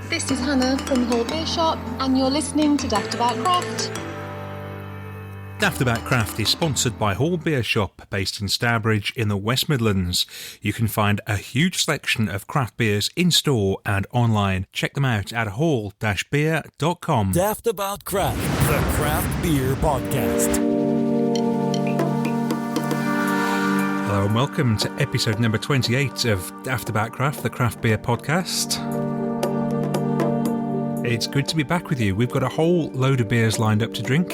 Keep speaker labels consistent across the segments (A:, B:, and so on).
A: This is Hannah from Hall Beer Shop, and you're listening to Daftaboutcraft.
B: Daftaboutcraft is sponsored by Hall Beer Shop, based in Stourbridge in the West Midlands. You can find a huge selection of craft beers in-store and online. Check them out at hall-beer.com.
C: Daftaboutcraft, the craft beer podcast.
B: Hello and welcome to episode number 28 of Daftaboutcraft, the craft beer podcast. It's good to be back with you. We've got a whole load of beers lined up to drink.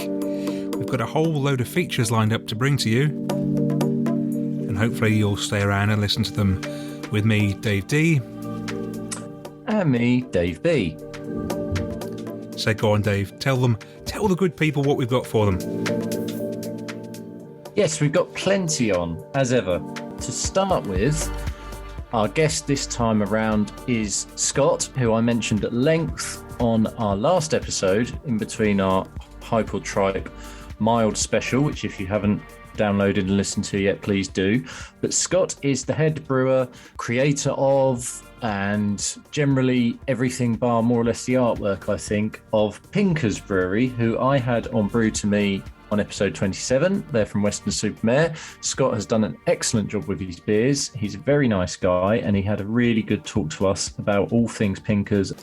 B: We've got a whole load of features lined up to bring to you. And hopefully you'll stay around and listen to them with me, Dave D.
D: And me, Dave B.
B: So go on, Dave. Tell the good people what we've got for them.
D: Yes, we've got plenty on, as ever. To start with, our guest this time around is Scott, who I mentioned at length on our last episode, in between our Hypertripe mild special, which if you haven't downloaded and listened to yet, please do. But Scott is the head brewer, creator of, and generally everything bar more or less the artwork, I think, of Pinker's Brewery, who I had on Brew to Me on episode 27. They're from Weston-super-Mare. Scott has done an excellent job with his beers. He's a very nice guy, and he had a really good talk to us about all things Pinker's.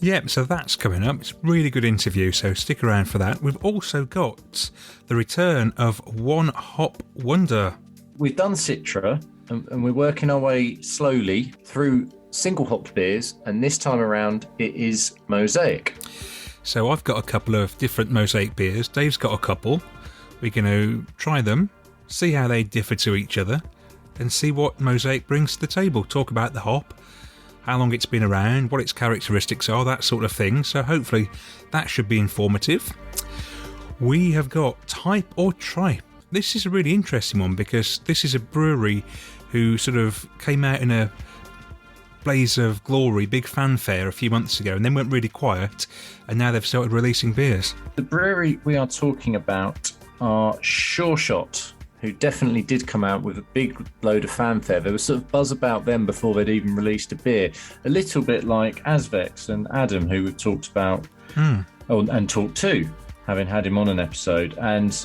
B: Yep, so that's coming up. It's a really good interview, so stick around for that. We've also got the return of One Hop Wonder.
D: We've done Citra, and we're working our way slowly through single hopped beers, and this time around it is Mosaic.
B: So I've got a couple of different Mosaic beers. Dave's got a couple. We're going to try them, see how they differ to each other, and see what Mosaic brings to the table. Talk about the hop, how long it's been around, what its characteristics are, that sort of thing. So hopefully that should be informative. We have got Type or Tripe. This is a really interesting one because this is a brewery who sort of came out in a blaze of glory, big fanfare a few months ago, and then went really quiet, and now they've started releasing beers.
D: The brewery we are talking about are Sure Shot, who definitely did come out with a big load of fanfare. There was sort of buzz about them before they'd even released a beer. A little bit like Asvex and Adam, who we've talked about and talked to, having had him on an episode. And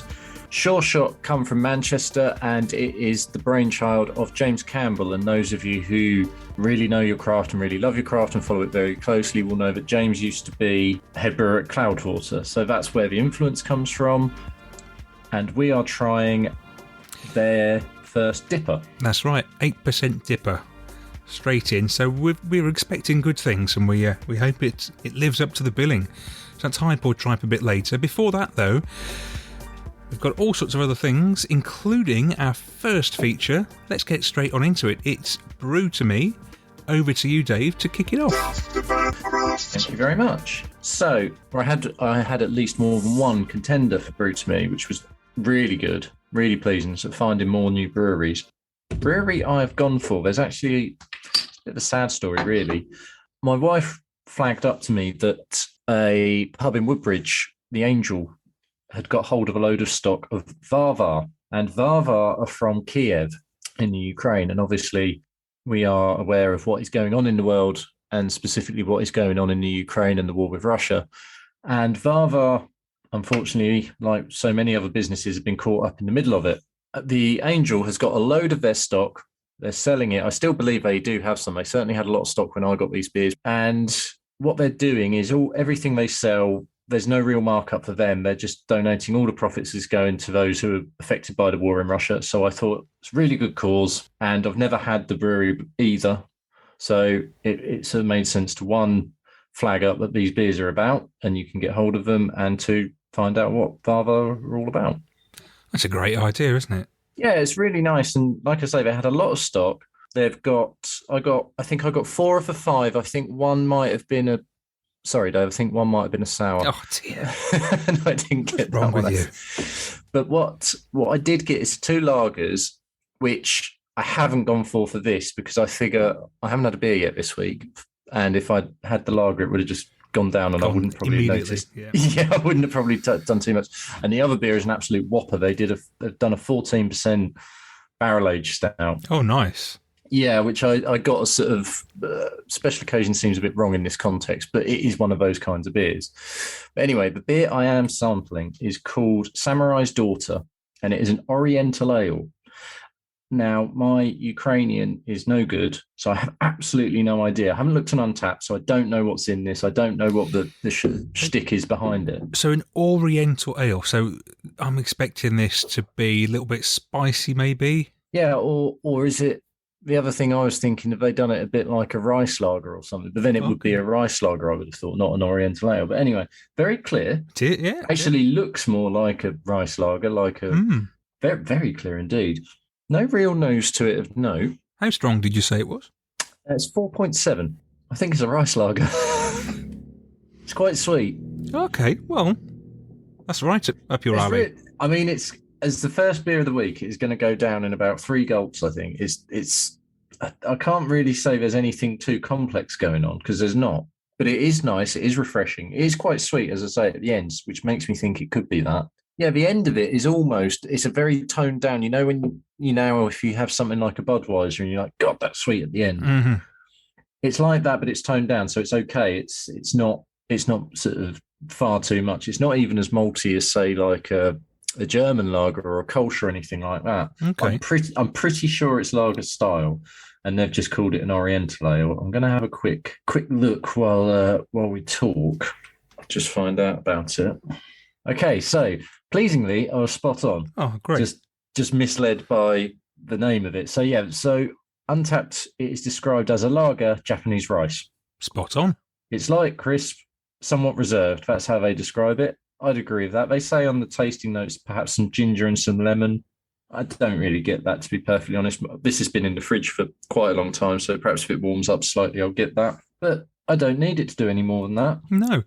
D: Sure Shot come from Manchester, and it is the brainchild of James Campbell. And those of you who really know your craft and really love your craft and follow it very closely will know that James used to be head brewer at Cloudwater. So that's where the influence comes from. And we are trying their first dipper.
B: That's right, 8% dipper, straight in. So we're expecting good things, and we hope it lives up to the billing. So that's Type or Tripe a bit later. Before that, though, we've got all sorts of other things, including our first feature. Let's get straight on into it. It's Brew to Me. Over to you, Dave, to kick it off.
D: Thank you very much. So I had at least more than one contender for Brew to Me, which was really good. Really pleasing, so finding more new breweries. The brewery I've gone for, there's actually a bit of a sad story, really. My wife flagged up to me that a pub in Woodbridge, the Angel, had got hold of a load of stock of Varvar. And Varvar are from Kiev in the Ukraine. And obviously we are aware of what is going on in the world, and specifically what is going on in the Ukraine and the war with Russia. And Varvar, unfortunately, like so many other businesses, have been caught up in the middle of it. The Angel has got a load of their stock. They're selling it. I still believe they do have some. They certainly had a lot of stock when I got these beers. And what they're doing is everything they sell, there's no real markup for them. They're just donating. All the profits is going to those who are affected by the war in Russia. So I thought it's a really good cause. And I've never had the brewery either. So it sort of made sense to, one, flag up that these beers are about and you can get hold of them, and two, find out what Varvar are all about.
B: That's a great idea, isn't it?
D: Yeah, it's really nice. And like I say, they had a lot of stock. I think I got 4 of the 5. I think one might have been sorry, Dave, I think one might have been a sour.
B: Oh, dear.
D: And I didn't get
B: What's wrong
D: that one.
B: with you?
D: But what I did get is 2 lagers, which I haven't gone for this because I figure I haven't had a beer yet this week. And if I'd had the lager, it would have just gone down, and I wouldn't probably have noticed. Yeah, I wouldn't have probably done too much. And the other beer is an absolute whopper. They've done a 14% barrel aged stout.
B: Oh, nice.
D: Yeah, which I got a sort of special occasion seems a bit wrong in this context, but it is one of those kinds of beers. But anyway, the beer I am sampling is called Samurai's Daughter, and it is an Oriental ale. Now, my Ukrainian is no good, so I have absolutely no idea. I haven't looked on Untapped, so I don't know what's in this. I don't know what the shtick is behind it.
B: So an Oriental ale. So I'm expecting this to be a little bit spicy, maybe.
D: Yeah, or is it the other thing I was thinking, have they done it a bit like a rice lager or something? But then it would be a rice lager, I would have thought, not an Oriental ale. But anyway, very clear.
B: Yeah.
D: Actually looks more like a rice lager, like a very, very clear indeed. No real nose to it of note.
B: How strong did you say it was?
D: It's 4.7. I think it's a rice lager. It's quite sweet.
B: Okay, well, that's right up your alley.
D: I mean, it's as the first beer of the week. It's going to go down in about 3 gulps. I think it's. I can't really say there's anything too complex going on because there's not. But it is nice. It is refreshing. It is quite sweet, as I say at the end, which makes me think it could be that. Yeah, the end of it is it's a very toned down. You know, when if you have something like a Budweiser and you're like, God, that's sweet at the end.
B: Mm-hmm.
D: It's like that, but it's toned down, so it's okay. It's not sort of far too much. It's not even as malty as say like a German lager or a Kolsch or anything like that.
B: Okay,
D: I'm pretty sure it's lager style, and they've just called it an Oriental ale. I'm going to have a quick look while we talk. Just find out about it. Okay, so pleasingly, I was spot on.
B: Oh, great.
D: Just misled by the name of it. So yeah, so Untapped, it is described as a lager Japanese rice.
B: Spot on.
D: It's light, crisp, somewhat reserved. That's how they describe it. I'd agree with that. They say on the tasting notes perhaps some ginger and some lemon. I don't really get that, to be perfectly honest. This has been in the fridge for quite a long time, so perhaps if it warms up slightly, I'll get that. But I don't need it to do any more than that.
B: No.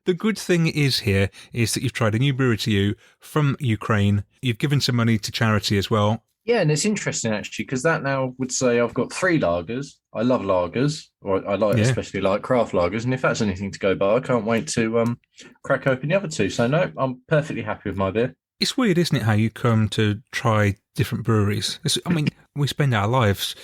B: The good thing is here is that you've tried a new brewery to you from Ukraine. You've given some money to charity as well.
D: Yeah, and it's interesting actually because that now would say I've got 3 lagers. I love lagers, or I especially like craft lagers. And if that's anything to go by, I can't wait to crack open the other 2. So no, I'm perfectly happy with my beer.
B: It's weird, isn't it, how you come to try different breweries? We spend our lives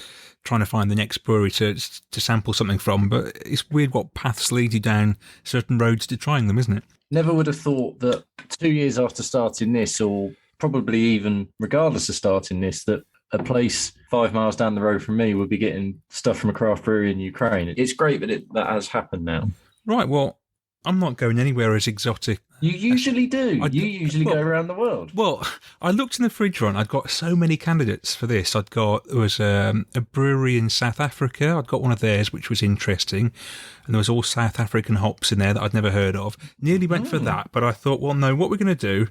B: trying to find the next brewery to sample something from, but it's weird what paths lead you down certain roads to trying them, isn't it?
D: Never would have thought that 2 years after starting this, or probably even regardless of starting this, that a place 5 miles down the road from me would be getting stuff from a craft brewery in Ukraine. It's great that that has happened now.
B: Right, well, I'm not going anywhere as exotic.
D: You usually do. You usually go around the world.
B: Well, I looked in the fridge run. I'd got so many candidates for this. There was a brewery in South Africa. I'd got one of theirs, which was interesting. And there was all South African hops in there that I'd never heard of. Nearly went for that, but I thought, well, no, what we're going to do,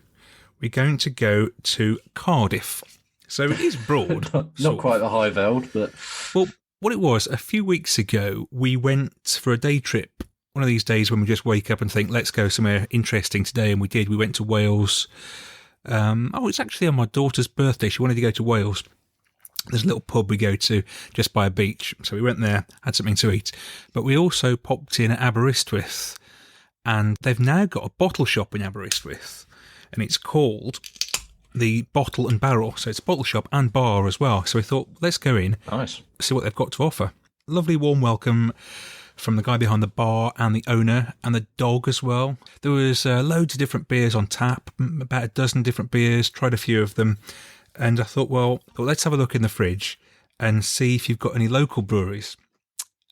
B: we're going to go to Cardiff. So it is broad.
D: not quite the high veld, but...
B: Well, what it was, a few weeks ago, we went for a day trip. One of these days when we just wake up and think, let's go somewhere interesting today. And we did. We went to Wales. It's actually on my daughter's birthday. She wanted to go to Wales. There's a little pub we go to just by a beach. So we went there, had something to eat. But we also popped in at Aberystwyth. And they've now got a bottle shop in Aberystwyth. And it's called the Bottle and Barrel. So it's a bottle shop and bar as well. So we thought, let's go in.
D: Nice. See
B: what they've got to offer. Lovely warm welcome from the guy behind the bar and the owner and the dog as well. There was loads of different beers on tap, about a dozen different beers, tried a few of them. And I thought, well, let's have a look in the fridge and see if you've got any local breweries.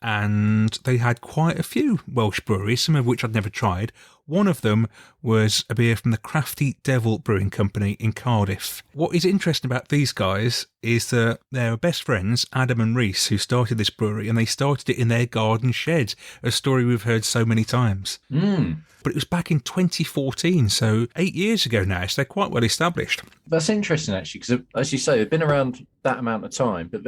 B: And they had quite a few Welsh breweries, some of which I'd never tried. One of them was a beer from the Crafty Devil Brewing Company in Cardiff. What is interesting about these guys is that they're best friends, Adam and Reese, who started this brewery, and they started it in their garden shed, a story we've heard so many times. But it was back in 2014, so 8 years ago now, so they're quite well established.
D: That's interesting, actually, because as you say, they've been around that amount of time, but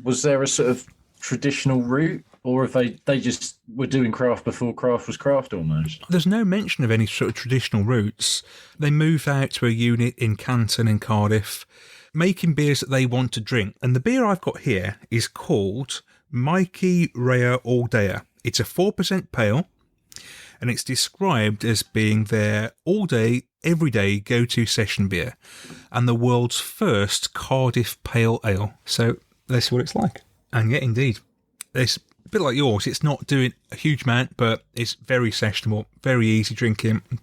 D: was there a sort of traditional route, or if they just were doing craft before craft was craft almost?
B: There's no mention of any sort of traditional routes. They moved out to a unit in Canton in Cardiff, making beers that they want to drink. And the beer I've got here is called Mikey Rhea All Day. It's a 4% pale, and it's described as being their all-day, everyday go-to session beer, and the world's first Cardiff Pale Ale. So let's see what it's like. And yeah, indeed. It's a bit like yours. It's not doing a huge amount, but it's very sessionable, very easy drinking. And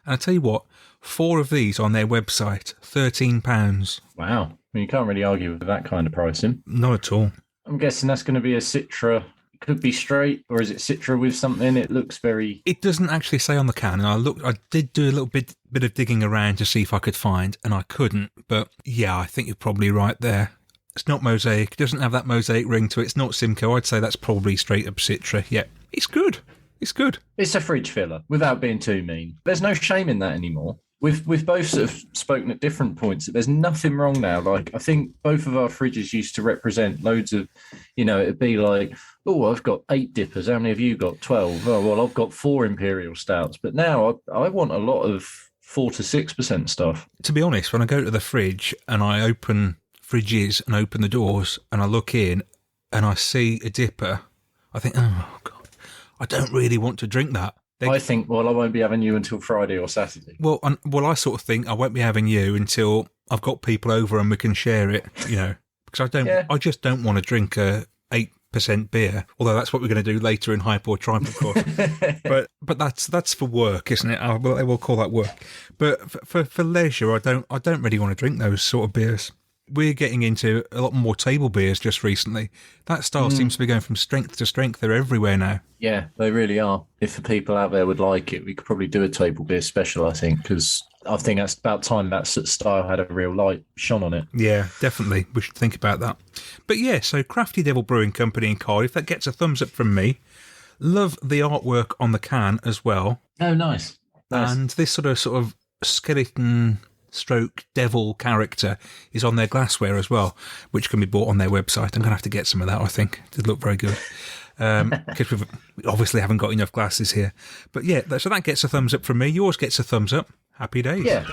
B: I tell you what, 4 of these on their website, £13.
D: Wow. I mean, you can't really argue with that kind of pricing.
B: Not at all.
D: I'm guessing that's going to be a Citra. It could be straight, or is it Citra with something? It looks very...
B: It doesn't actually say on the can, and I did do a little bit of digging around to see if I could find, and I couldn't. But yeah, I think you're probably right there. It's not Mosaic. It doesn't have that Mosaic ring to it. It's not Simcoe. I'd say that's probably straight up Citra. Yeah, it's good. It's good.
D: It's a fridge filler, without being too mean. There's no shame in that anymore. We've both sort of spoken at different points. There's nothing wrong now. Like, I think both of our fridges used to represent loads of, it'd be like, oh, I've got 8 dippers. How many have you got? 12. Oh, well, I've got 4 Imperial Stouts. But now I want a lot of 4 to 6% stuff.
B: To be honest, when I go to the fridge and I open fridges and open the doors and I look in and I see a dipper, I think, oh, God, I don't really want to drink that.
D: I think, well, I won't be having you until Friday or Saturday.
B: Well, I sort of think I won't be having you until I've got people over and we can share it, because I just don't want to drink a 8% beer, although that's what we're going to do later in Hype or Tribe, of course. but that's for work, isn't it? We'll call that work. But for leisure, I don't really want to drink those sort of beers. We're getting into a lot more table beers just recently. That style seems to be going from strength to strength. They're everywhere now. Yeah,
D: they really are. If the people out there would like it, we could probably do a table beer special, I think, because I think that's about time that style had a real light shone on it.
B: Yeah, definitely. We should think about that. But yeah, so Crafty Devil Brewing Company in Cardiff, that gets a thumbs up from me. Love the artwork on the can as well.
D: Oh, nice.
B: And this sort of skeleton stroke devil character is on their glassware as well, which can be bought on their website. I'm going to have to get some of that, I think. It did look very good. Because we obviously haven't got enough glasses here. But yeah, so that gets a thumbs up from me. Yours gets a thumbs up. Happy days.
D: Yeah.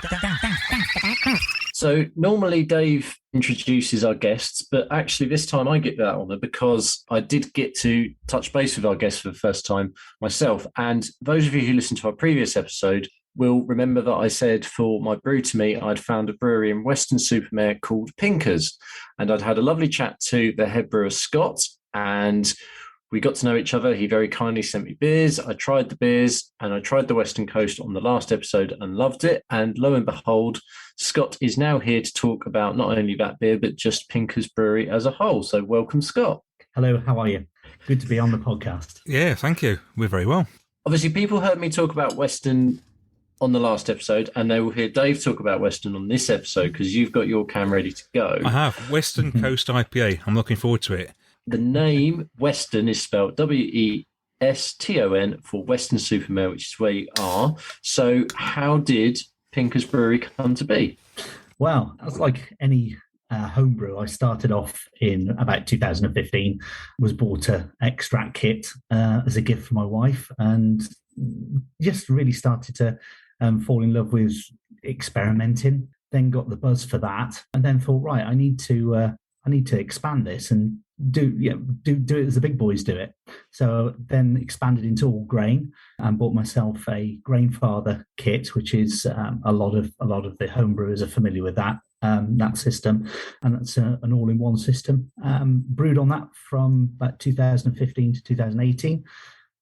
D: So normally Dave introduces our guests, but actually this time I get that honour because I did get to touch base with our guests for the first time myself. And those of you who listened to our previous episode will remember that I said for my Brew to Me, I'd found a brewery in Weston-super-Mare called Pinkers. And I'd had a lovely chat to the head brewer, Scott, and we got to know each other. He very kindly sent me beers. I tried the beers and I tried the Western Coast on the last episode and loved it. And lo and behold, Scott is now here to talk about not only that beer, but just Pinkers Brewery as a whole. So welcome, Scott.
E: Hello, how are you? Good to be on the podcast.
B: Yeah, thank you. We're very well.
D: Obviously, people heard me talk about Western on the last episode, and they will hear Dave talk about Western on this episode because you've got your can ready to go.
B: I have. Western Coast IPA. I'm looking forward to it.
D: The name Western is spelled WESTON for Weston-super-Mare, which is where you are. So how did Pinkers Brewery come to be?
E: Well, that's like any homebrew. I started off in about 2015, was bought an extract kit as a gift for my wife, and just really started to fall in love with experimenting. Then got the buzz for that, and then thought, right, I need to expand this and do it as the big boys do it. So then expanded into all grain and bought myself a Grainfather kit, which is a lot of the homebrewers are familiar with that system, and that's an all-in-one system. Brewed on that from about 2015 to 2018.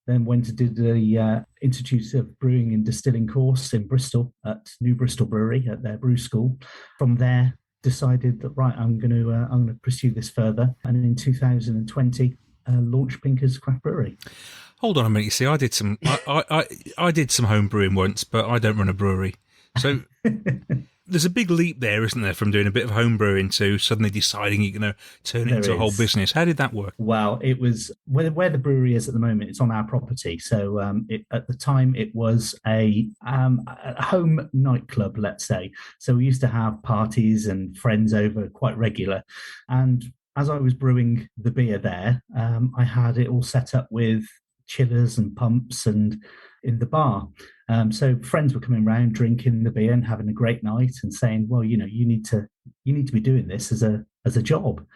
E: Then went to do the Institute of Brewing and Distilling course in Bristol at New Bristol Brewery at their brew school. From there, decided that right, I'm going to pursue this further, and in 2020 launched Pinkers Craft Brewery.
B: Hold on a minute. You see, I did some I did some home brewing once, but I don't run a brewery, so. There's a big leap there, isn't there, from doing a bit of home brewing to suddenly deciding you're going to turn it into a whole business. How did that work?
E: Well, it was where the brewery is at the moment. It's on our property. So at the time, it was a home nightclub, let's say. So we used to have parties and friends over quite regular. And as I was brewing the beer there, I had it all set up with chillers and pumps and in the bar. So friends were coming around drinking the beer and having a great night and saying, well, you need to be doing this as a job.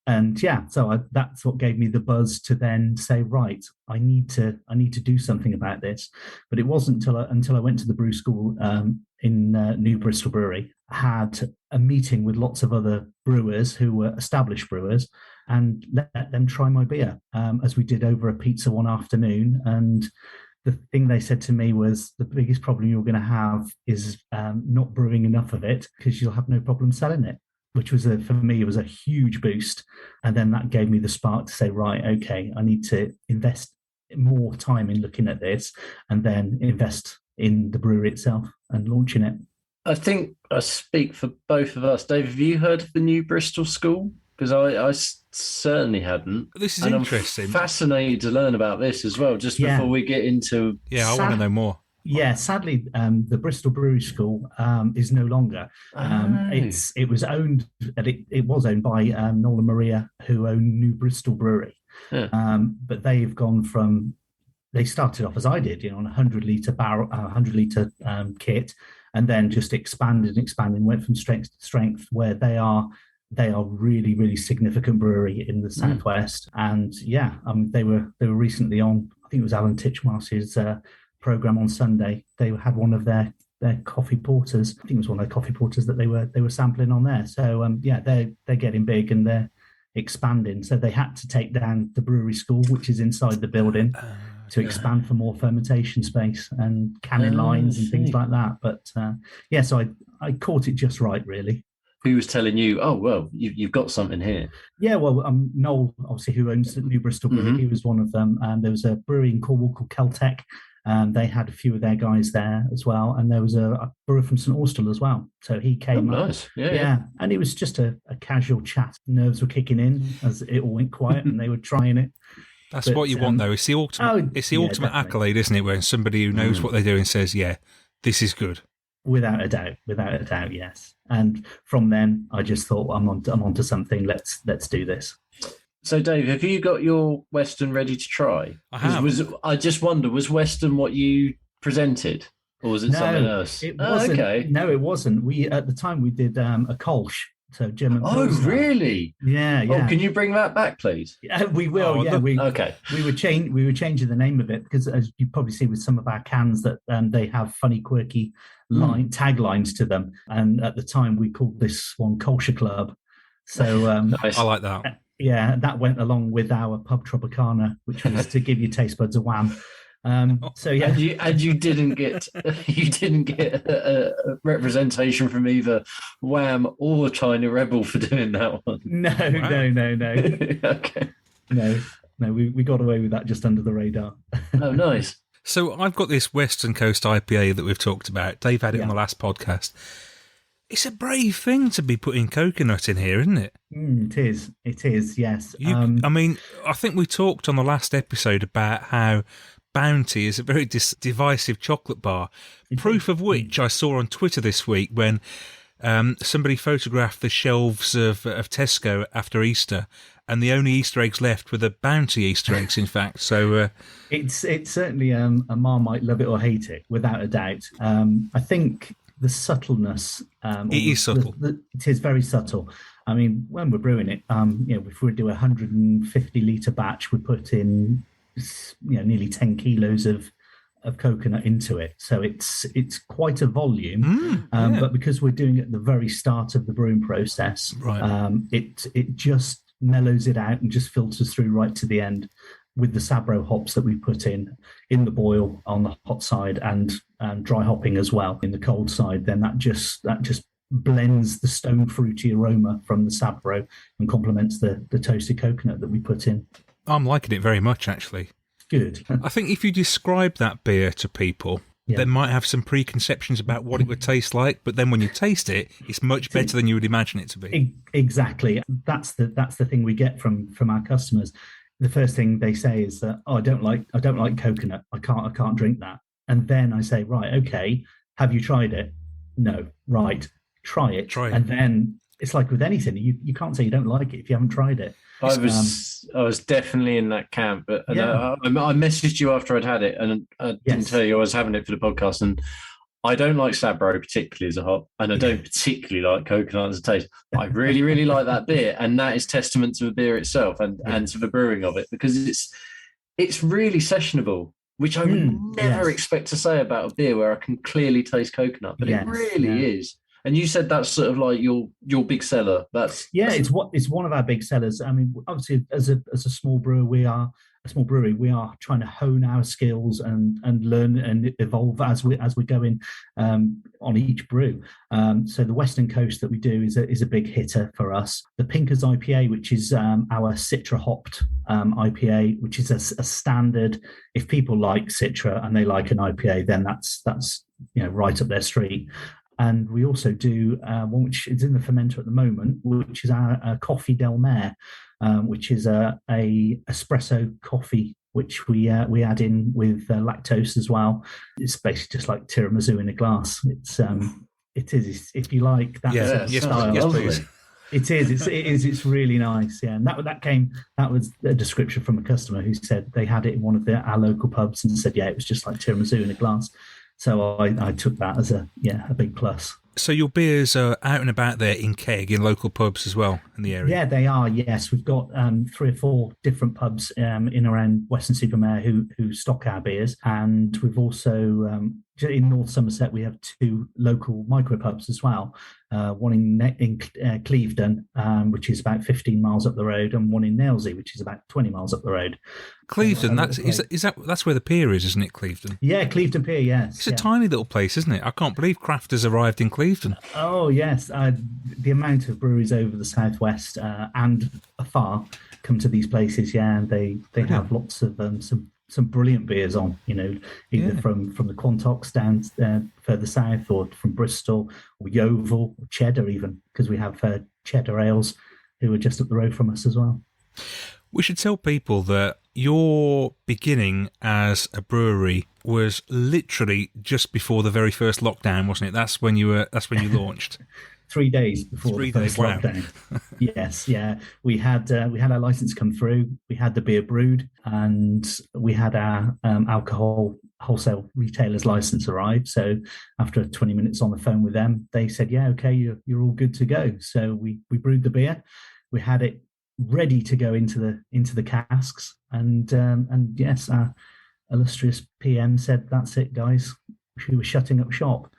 E: And yeah, so that's what gave me the buzz to then say, right, I need to do something about this. But it wasn't until I went to the brew school in New Bristol Brewery, had a meeting with lots of other brewers who were established brewers, and let them try my beer, as we did over a pizza one afternoon. And the thing they said to me was, the biggest problem you're going to have is not brewing enough of it, because you'll have no problem selling it, which was, for me, it was a huge boost. And then that gave me the spark to say, right, okay, I need to invest more time in looking at this, and then invest in the brewery itself and launching it.
D: I think I speak for both of us. Dave, have you heard of the new Bristol School? Because I certainly hadn't.
B: This is
D: and
B: interesting.
D: I'm fascinated to learn about this as well, just before we get into...
B: Yeah, I want to know more.
E: Yeah, sadly, the Bristol Brewery School is no longer. It was owned by Noel and Maria, who own New Bristol Brewery. Yeah. But they've gone from... They started off as I did, on a 100-litre barrel, 100-litre kit, and then just expanded, went from strength to strength, where they are really, really significant brewery in the southwest. And they were recently on, I think it was Alan Titchmarsh's program on Sunday. They had one of their coffee porters. I think it was one of their coffee porters that they were sampling on there. So they're getting big and they're expanding. So they had to take down the brewery school, which is inside the building, to expand for more fermentation space and canning lines and things like that. But so I caught it just right, really.
D: Who was telling you, oh, well, you've got something here?
E: Yeah, well, Noel, obviously, who owns the New Bristol Brewery, he was one of them. And there was a brewery in Cornwall called Celtec. They had a few of their guys there as well. And there was a brewer from St Austell as well. So he came up.
D: Nice. Yeah.
E: And it was just a casual chat. Nerves were kicking in as it all went quiet and they were trying it.
B: That's what you want, though. It's the ultimate, ultimate accolade, isn't it? When somebody who knows what they're doing says, yeah, this is good.
E: Without a doubt, yes. And from then, I just thought, I'm onto something. Let's do this.
D: So, Dave, have you got your Western ready to try?
B: I have.
D: I just wonder, was Western what you presented, or was it something else?
E: It wasn't. Okay. No, it wasn't. We at the time we did a Kolsch. So German.
D: Oh, really?
E: Yeah.
D: Oh, can you bring that back, please?
E: Yeah, we will. We were changing the name of it because, as you probably see with some of our cans, that they have funny, quirky taglines to them. And at the time, we called this one Culture Club. So
B: nice. I like that.
E: Yeah, that went along with our Pub Tropicana, which was to give your taste buds a wham. So yeah,
D: and you didn't get a representation from either Wham or China Rebel for doing that one.
E: No.
D: Okay.
E: No, we got away with that just under the radar.
D: Oh, nice.
B: So I've got this Western Coast IPA that we've talked about. Dave had it on the last podcast. It's a brave thing to be putting coconut in here, isn't it?
E: It is. Yes.
B: I mean, I think we talked on the last episode about how Bounty is a very divisive chocolate bar, proof of which I saw on Twitter this week when somebody photographed the shelves of Tesco after Easter, and the only Easter eggs left were the Bounty Easter eggs, in fact. So
E: it's certainly a Marmite love it or hate it, without a doubt. I think the subtleness.
B: It is subtle.
E: It is very subtle. I mean, when we're brewing it, if we do a 150-litre batch, we put in nearly 10 kilos of coconut into it, so it's quite a volume. But because we're doing it at the very start of the brewing process, it just mellows it out and just filters through right to the end with the Sabro hops that we put in the boil on the hot side and dry hopping as well in the cold side. Then that just blends the stone fruity aroma from the Sabro and complements the toasted coconut that we put in.
B: I'm liking it very much, actually.
E: Good.
B: I think if you describe that beer to people, they might have some preconceptions about what it would taste like, but then when you taste it, it's much better than you would imagine it to be.
E: Exactly. That's the thing we get from our customers. The first thing they say is that, I don't like coconut. I can't drink that. And then I say, right, okay, have you tried it? No. Right, try it. And then it's like with anything, you can't say you don't like it if you haven't tried it.
D: I was definitely in that camp, but I messaged you after I'd had it, and I didn't tell you I was having it for the podcast. And I don't like Sabro particularly as a hop, and I don't particularly like coconut as a taste. I really, really like that beer, and that is testament to the beer itself and to the brewing of it, because it's really sessionable, which I would never expect to say about a beer where I can clearly taste coconut, but it really is. And you said that's sort of like your big seller. That's
E: it's one of our big sellers. I mean, obviously, as a small brewer, we are trying to hone our skills and learn and evolve as we're going on each brew. So the Western Coast that we do is a big hitter for us. The Pinkers IPA, which is our Citra hopped IPA, which is a standard. If people like Citra and they like an IPA, then that's right up their street. And we also do one which is in the fermenter at the moment, which is our Coffee Del Mare, which is a espresso coffee, which we add in with lactose as well. It's basically just like tiramisu in a glass. It is if you like that sort of style.
B: Yes, please.
E: It is. It's really nice. Yeah, and that was a description from a customer who said they had it in one of our local pubs and said, it was just like tiramisu in a glass. So I took that as a big plus.
B: So your beers are out and about there in keg in local pubs as well in the area?
E: Yeah, they are, yes. We've got 3 or 4 different pubs in around Weston-super-Mare who stock our beers. And we've also, in North Somerset, we have 2 local micropubs as well. One in Clevedon, which is about 15 miles up the road, and one in Nailsea, which is about 20 miles up the road.
B: Clevedon, that's where the pier is, isn't it, Clevedon?
E: Yeah, Clevedon Pier, yes.
B: It's a tiny little place, isn't it? I can't believe craft has arrived in Clevedon.
E: Oh, yes. The amount of breweries over the southwest and afar come to these places, and they have lots of some brilliant beers on, either from the Quantox down further south, or from Bristol, or Yeovil, or Cheddar even, because we have Cheddar Ales who are just up the road from us as well.
B: We should tell people that your beginning as a brewery was literally just before the very first lockdown, wasn't it? That's when you launched.
E: 3 days before the first lockdown. Yes, yeah. We had our license come through. We had the beer brewed, and we had our alcohol wholesale retailer's license arrive. So after 20 minutes on the phone with them, they said, "Yeah, okay, you're all good to go." So we brewed the beer. We had it ready to go into the casks, and yes, our illustrious PM said, "That's it, guys. We were shutting up shop."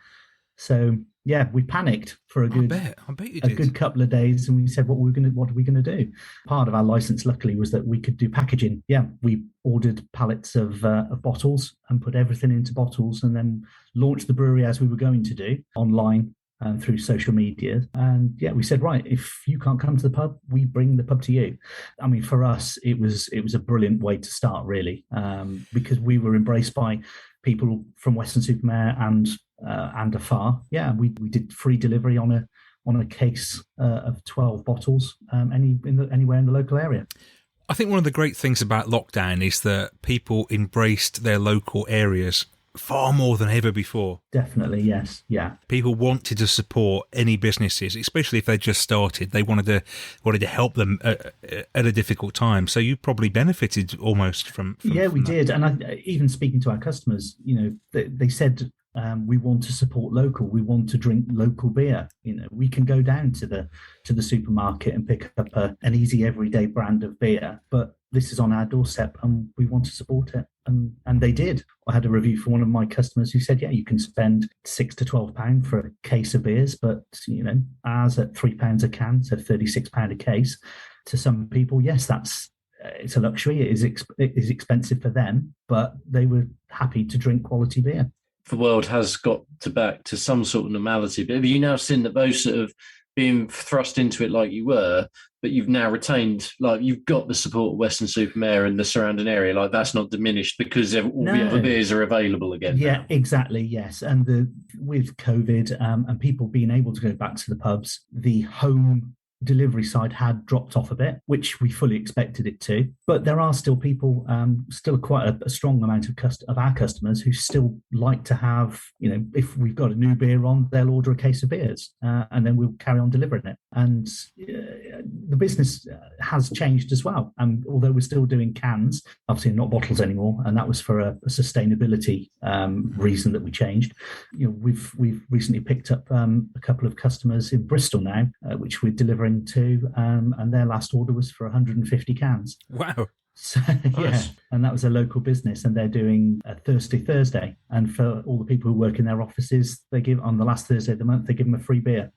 E: So yeah, we panicked for a good couple of days, and we said, what are we gonna do? Part of our license, luckily, was that we could do packaging. Yeah, we ordered pallets of bottles and put everything into bottles, and then launched the brewery as we were going to do online and through social media. And yeah, we said, right, if you can't come to the pub, we bring the pub to you. I mean, for us, it was a brilliant way to start, really, because we were embraced by people from Weston-super-Mare and afar. Yeah, we did free delivery on a case of 12 bottles anywhere in the local area.
B: I think one of the great things about lockdown is that people embraced their local areas far more than ever before.
E: Definitely, yes, yeah.
B: People wanted to support any businesses, especially if they just started. They wanted to help them at a difficult time. So you probably benefited almost from
E: yeah, we
B: that.
E: did. And even speaking to our customers, they said, we want to support local. We want to drink local beer. We can go down to the supermarket and pick up an easy everyday brand of beer, but this is on our doorstep, and we want to support it. And they did. I had a review from one of my customers who said, yeah, you can spend £6 to £12 for a case of beers, but ours at £3 a can, so £36 a case. To some people, yes, it's a luxury. It is expensive for them, but they were happy to drink quality beer.
D: The world has got back to some sort of normality, but have you now seen that those sort of being thrust into it like you were, but you've now retained, like, you've got the support of Weston-super-Mare and the surrounding area, like that's not diminished because all the other beers are available again?
E: Yeah,
D: now.
E: Exactly, yes. And with COVID and people being able to go back to the pubs, the home delivery side had dropped off a bit, which we fully expected it to. But there are still people, still quite a strong amount of our customers who still like to have, if we've got a new beer on, they'll order a case of beers and then we'll carry on delivering it. And the business has changed as well. Although we're still doing cans, obviously not bottles anymore, and that was for a sustainability reason that we changed. We've recently picked up a couple of customers in Bristol now, which we're delivering to, and their last order was for 150 cans.
B: Wow.
E: So,
D: nice.
E: Yeah, and that was a local business, and they're doing a Thirsty Thursday. And for all the people who work in their offices, they give on the last Thursday of the month, they give them a free beer.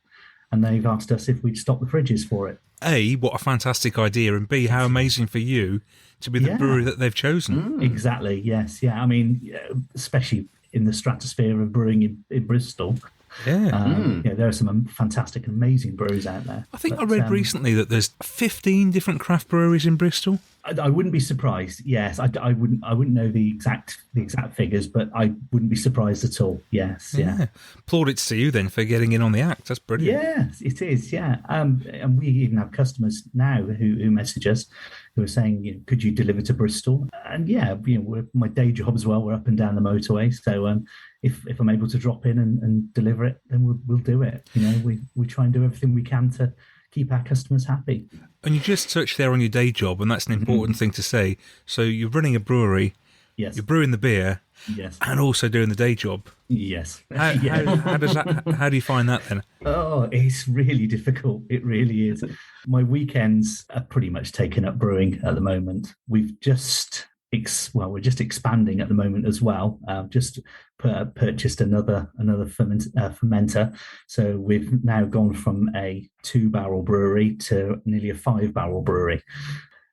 E: And they've asked us if we'd stop the fridges for it.
B: A, what a fantastic idea, and B, how amazing for you to be the brewery that they've chosen.
E: Exactly, yes, yeah. I mean, especially in the stratosphere of brewing in Bristol. Yeah. There are some fantastic, amazing breweries out there.
B: I think I read recently that there's 15 different craft breweries in Bristol.
E: I wouldn't be surprised. Yes, I wouldn't know the exact figures, but I wouldn't be surprised at all. Yes, yeah.
B: Plaudits to you then for getting in on the act. That's brilliant.
E: Yes, it is. Yeah, and we even have customers now who message us who are saying, could you deliver to Bristol? And my day job as well. We're up and down the motorway, so if I'm able to drop in and deliver it, then we'll do it. We try and do everything we can to keep our customers happy.
B: And you just touched there on your day job, and that's an important thing to say. So you're running a brewery,
E: yes,
B: you're brewing the beer,
E: yes,
B: and also doing the day job.
E: Yes.
B: How does that? How do you find that then?
E: Oh, it's really difficult. It really is. My weekends are pretty much taken up brewing at the moment. We've just we're just expanding at the moment as well. Just purchased another fermenter, so we've now gone from a 2-barrel brewery to nearly a 5-barrel brewery,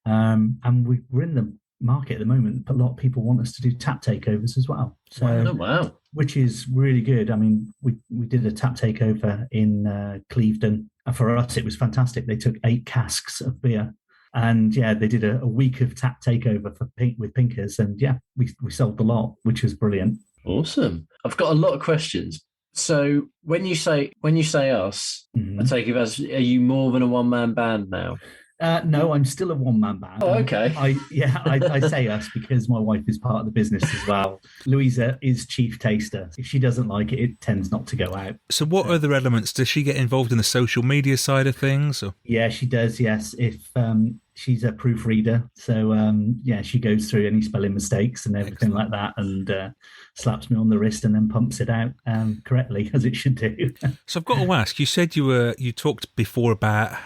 E: and we're in the market at the moment. But a lot of people want us to do tap takeovers as well. So,
D: wow.
E: Which is really good. I mean, we did a tap takeover in Clevedon, and for us it was fantastic. They took 8 casks of beer. And they did a week of tap takeover with Pinkers, and we sold the lot, which was brilliant.
D: Awesome. I've got a lot of questions. So when you say us, I take it as, are you more than a one-man band now?
E: No, I'm still a one-man band.
D: Oh, okay.
E: I say us because my wife is part of the business as well. Louisa is chief taster. If she doesn't like it, it tends not to go out.
B: So what other elements? Does she get involved in the social media side of things? Or?
E: Yeah, she does, yes. If she's a proofreader, so she goes through any spelling mistakes and everything like that, and slaps me on the wrist and then pumps it out correctly, as it should do. So
B: I've got to ask, you said you talked before about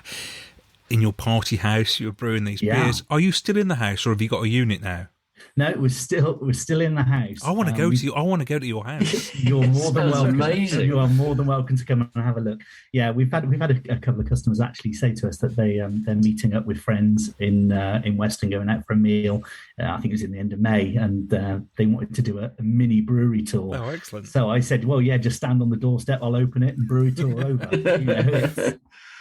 B: in your party house you were brewing these beers. Are you still in the house, or have you got a unit now?
E: No, we're still in the house.
B: I want to go to you. I want to go to your house.
E: You're more than welcome.
D: Amazing.
E: You are more than welcome to come and have a look. Yeah, we've had a couple of customers actually say to us that they're meeting up with friends in Weston, going out for a meal. I think it was in the end of May, and they wanted to do a mini brewery tour.
B: Oh, excellent!
E: So I said, well, just stand on the doorstep. I'll open it and brewery tour over.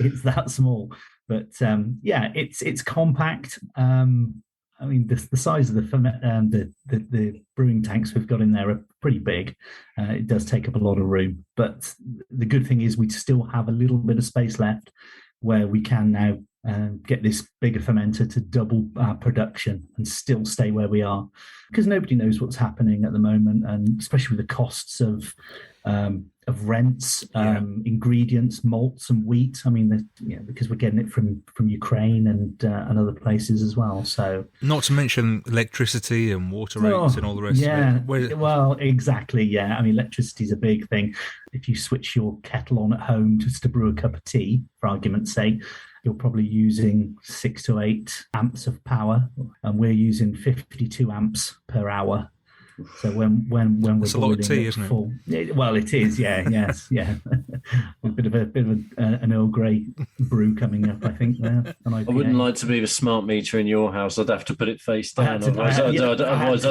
E: It's that small. But it's compact. I mean, the size of the brewing tanks we've got in there are pretty big. It does take up a lot of room. But the good thing is we still have a little bit of space left where we can now get this bigger fermenter to double our production and still stay where we are. Because nobody knows what's happening at the moment, and especially with the costs of rents, ingredients, malts and wheat. I mean, because we're getting it from Ukraine and other places as well. So,
B: not to mention electricity and water rates and all the rest of it.
E: Well, exactly. Yeah, I mean, electricity is a big thing. If you switch your kettle on at home just to brew a cup of tea, for argument's sake, you're probably using 6 to 8 amps of power, and we're using 52 amps per hour. So when we're
B: that's a lot of tea, isn't
E: it? Well, it is. Yeah, yes, yeah. a bit of an Earl Grey brew coming up, I think. There,
D: I wouldn't like to be the smart meter in your house. I'd have to put it face down. Otherwise,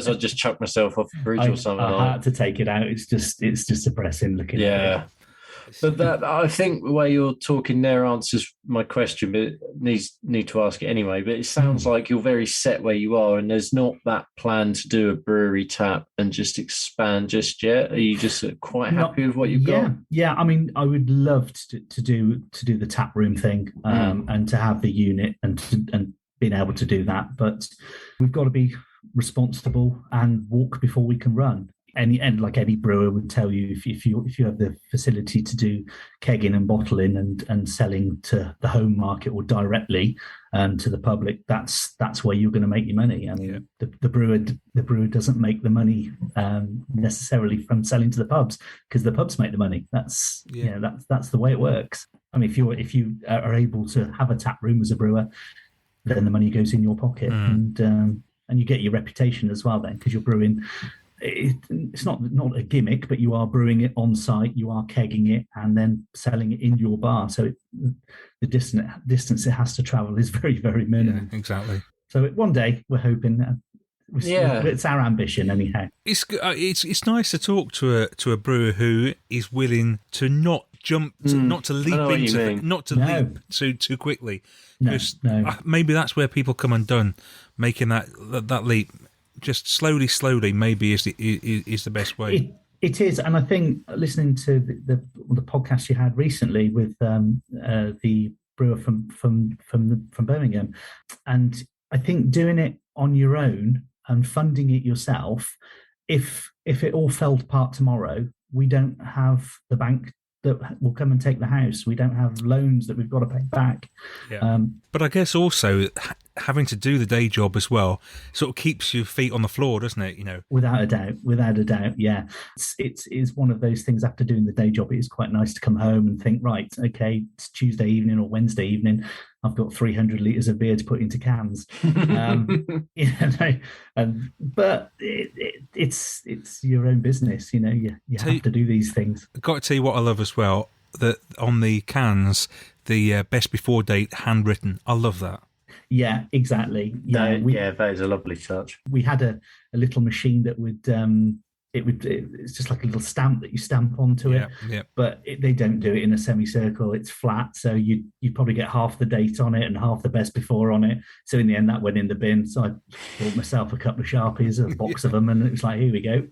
D: I'd just chuck myself off the bridge or something.
E: I had to take it out. It's just depressing looking at it.
D: But that, I think the way you're talking there answers my question, but need to ask it anyway. But it sounds like you're very set where you are, and there's not that plan to do a brewery tap and just expand just yet. Are you just quite happy with what you've got?
E: Yeah. I mean, I would love to do the tap room thing and to have the unit and being able to do that. But we've got to be responsible and walk before we can run. And like any brewer would tell you, if you have the facility to do kegging and bottling and selling to the home market or directly to the public, that's where you're going to make your money. I mean, the brewer doesn't make the money necessarily from selling to the pubs, because the pubs make the money. That's the way it works. I mean, if you are able to have a tap room as a brewer, then the money goes in your pocket, and and you get your reputation as well then, because you're brewing. It's not a gimmick, but you are brewing it on site, you are kegging it and then selling it in your bar. So the distance it has to travel is very, very minimal.
B: Yeah, exactly.
E: So one day we're hoping. It's our ambition anyhow.
B: It's nice to talk to a brewer who is willing to not jump, not to leap leap too quickly.
E: No.
B: Maybe that's where people come undone, making that leap. Just slowly, maybe is the best way.
E: It is, and I think listening to the podcast you had recently with the brewer from Birmingham, and I think doing it on your own and funding it yourself, if it all fell apart tomorrow, we don't have the bank that will come and take the house. We don't have loans that we've got to pay back.
B: Yeah. But I guess also having to do the day job as well sort of keeps your feet on the floor, doesn't it?
E: Without a doubt, yeah. It's one of those things. After doing the day job, it is quite nice to come home and think, right, okay, it's Tuesday evening or Wednesday evening. I've got 300 litres of beer to put into cans. But it's your own business. You have to do these things.
B: I've got to tell you what I love as well. That on the cans, the best before date handwritten. I love that.
E: Yeah, exactly.
D: That is a lovely touch.
E: We had a little machine that would it's just like a little stamp that you stamp onto it.
B: Yeah.
E: But they don't do it in a semicircle. It's flat, so you probably get half the date on it and half the best before on it. So in the end, that went in the bin. So I bought myself a couple of Sharpies, a box of them, and it was like, here we go.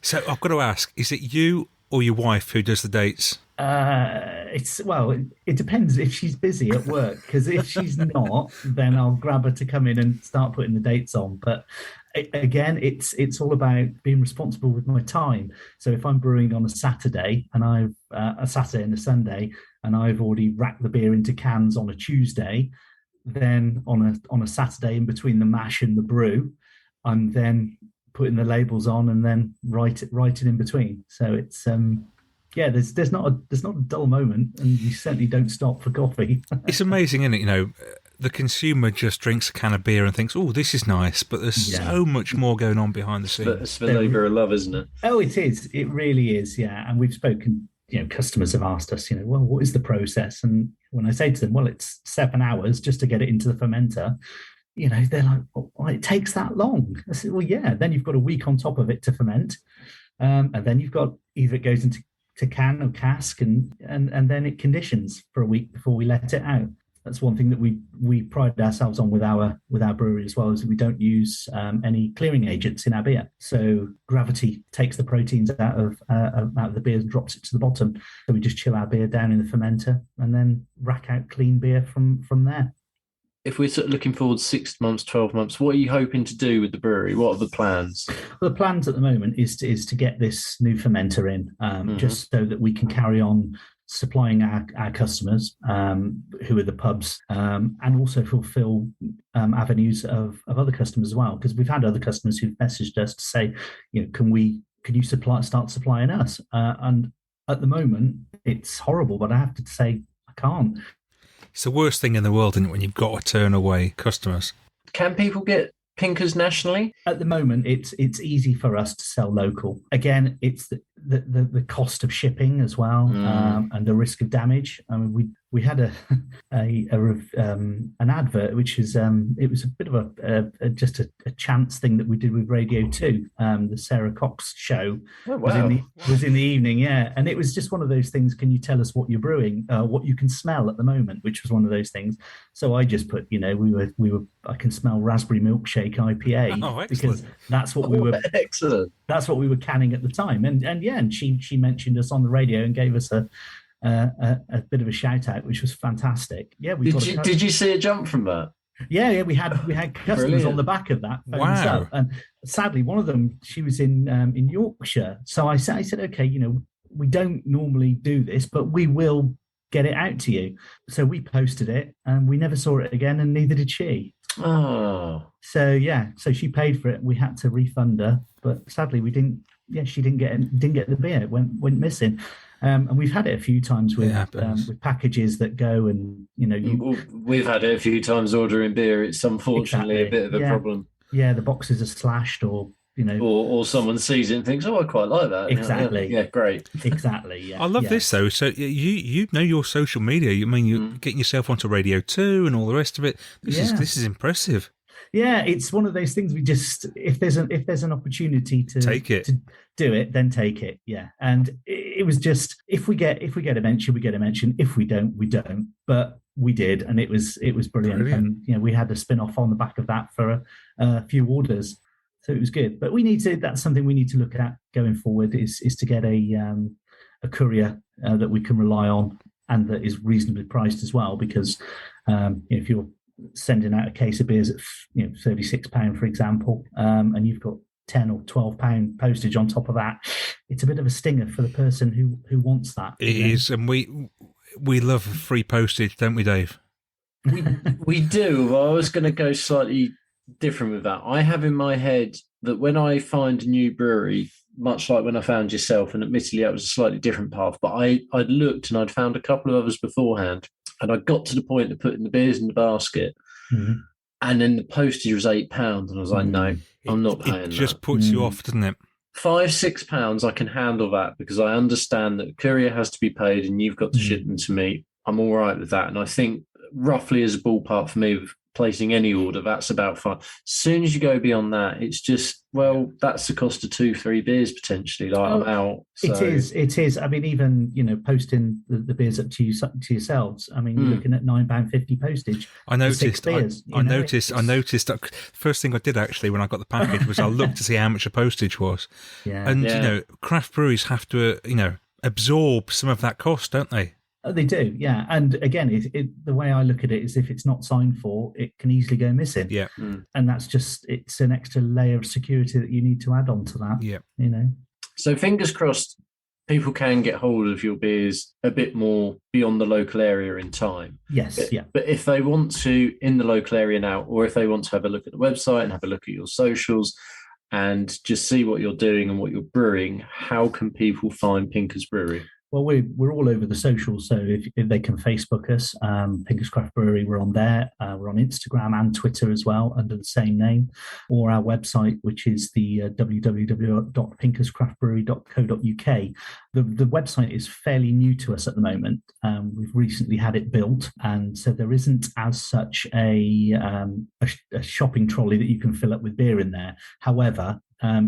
B: So I've got to ask: is it you or your wife who does the dates?
E: It depends if she's busy at work, because if she's not, then I'll grab her to come in and start putting the dates on. But again, it's all about being responsible with my time. So if I'm brewing on a Saturday and I've a Saturday and a Sunday, and I've already racked the beer into cans on a Tuesday, then on a Saturday in between the mash and the brew, I'm then putting the labels on and then write it in between. So it's there's not a dull moment, and you certainly don't stop for coffee.
B: It's amazing, isn't it? The consumer just drinks a can of beer and thinks, "Oh, this is nice," but there's so much more going on behind the scenes.
D: It's the labour of love, isn't it?
E: Oh, it is. It really is. Yeah, and we've spoken. Customers have asked us, well, what is the process? And when I say to them, well, it's 7 hours just to get it into the fermenter. They're like, well, it takes that long. I said, well, yeah. Then you've got a week on top of it to ferment, and then you've got either it goes into can or cask, and then it conditions for a week before we let it out. That's one thing that we pride ourselves on with our brewery as well, is that we don't use any clearing agents in our beer. So gravity takes the proteins out of the beer and drops it to the bottom. So we just chill our beer down in the fermenter and then rack out clean beer from there.
D: If we're sort of looking forward 6 months, 12 months, what are you hoping to do with the brewery? What are the plans?
E: Well, the plans at the moment is to get this new fermenter in, just so that we can carry on supplying our customers, who are the pubs, and also fulfill avenues of other customers as well. Because we've had other customers who've messaged us to say, can you start supplying us? And at the moment, it's horrible, but I have to say I can't.
B: It's the worst thing in the world, isn't it, when you've got to turn away customers?
D: Can people get Pinkers nationally?
E: At the moment, it's easy for us to sell local. Again, it's the cost of shipping as well, and the risk of damage. I mean, we had an advert, which is it was a bit of just a chance thing that we did with Radio 2, the Sarah Cox show.
D: Oh, wow.
E: was in the evening, yeah, and it was just one of those things. Can you tell us what you're brewing, what you can smell at the moment? Which was one of those things. So I just put, I can smell raspberry milkshake IPA, because that's what we were.
D: Excellent.
E: That's what we were canning at the time, and she mentioned us on the radio and gave us a bit of a shout out, which was fantastic. Yeah,
D: did you see a jump from that?
E: Yeah, we had customers
D: Brilliant.
E: On the back of that.
B: Wow!
E: And sadly, one of them, she was in Yorkshire, so I said, okay, we don't normally do this, but we will get it out to you. So we posted it, and we never saw it again, and neither did she.
D: Oh.
E: So so she paid for it. We had to refund her, but sadly, we didn't. Yeah, she didn't get the beer. It went missing. And we've had it a few times with packages that go, and
D: we've had it a few times ordering beer. It's unfortunately a bit of a problem.
E: Yeah, the boxes are slashed, or
D: or someone sees it and thinks, "Oh, I quite like that."
E: Exactly.
D: Yeah, great.
E: Exactly. Yeah.
B: I love this though. So you know your social media. You mean you're getting yourself onto Radio 2 and all the rest of it. This is impressive.
E: Yeah, it's one of those things we just, if there's an opportunity to
B: Take it.
E: to do it, then take it. Yeah. And it was just, if we get a mention, we get a mention. If we don't, we don't. But we did, and it was brilliant. And we had a spin-off on the back of that for a few orders. So it was good. But that's something we need to look at going forward, is to get a courier that we can rely on and that is reasonably priced as well, because if you're sending out a case of beers at £36, for example, and you've got £10 or £12 postage on top of that, it's a bit of a stinger for the person who wants that.
B: It is, and we love free postage, don't we, Dave?
D: We do. I was going to go slightly different with that. I have in my head that when I find a new brewery, much like when I found yourself, and admittedly that was a slightly different path, but I'd looked and I'd found a couple of others beforehand, and I got to the point of putting the beers in the basket, and then the postage was £8, and I was like, no, I'm not paying that.
B: It just puts you off, doesn't it?
D: £5-6 I can handle that, because I understand that the courier has to be paid and you've got to ship them to me. I'm all right with that. And I think roughly as a ballpark for me, with placing any order, that's about fine. As soon as you go beyond that, it's just, well, that's the cost of 2-3 beers potentially. Like, I'm out. So.
E: It is. I mean, even posting the beers up to yourselves. I mean, you're looking at £9.50 postage.
B: I noticed. I noticed that first thing I did actually when I got the package was I looked to see how much the postage was.
E: Yeah.
B: And craft breweries have to absorb some of that cost, don't they?
E: They do, yeah. And again, the way I look at it is, if it's not signed for, it can easily go missing.
B: Yeah.
E: And that's it's an extra layer of security that you need to add on to that.
B: Yeah.
D: So fingers crossed, people can get hold of your beers a bit more beyond the local area in time.
E: Yes, yeah.
D: But if they want to, in the local area now, or if they want to have a look at the website and have a look at your socials and just see what you're doing and what you're brewing, how can people find Pinker's Brewery?
E: Well, we're all over the socials, so if they can Facebook us, Pinker's Craft Brewery, we're on there. We're on Instagram and Twitter as well under the same name, or our website, which is the www.pinkerscraftbrewery.co.uk. The website is fairly new to us at the moment. We've recently had it built, and so there isn't as such a shopping trolley that you can fill up with beer in there. However,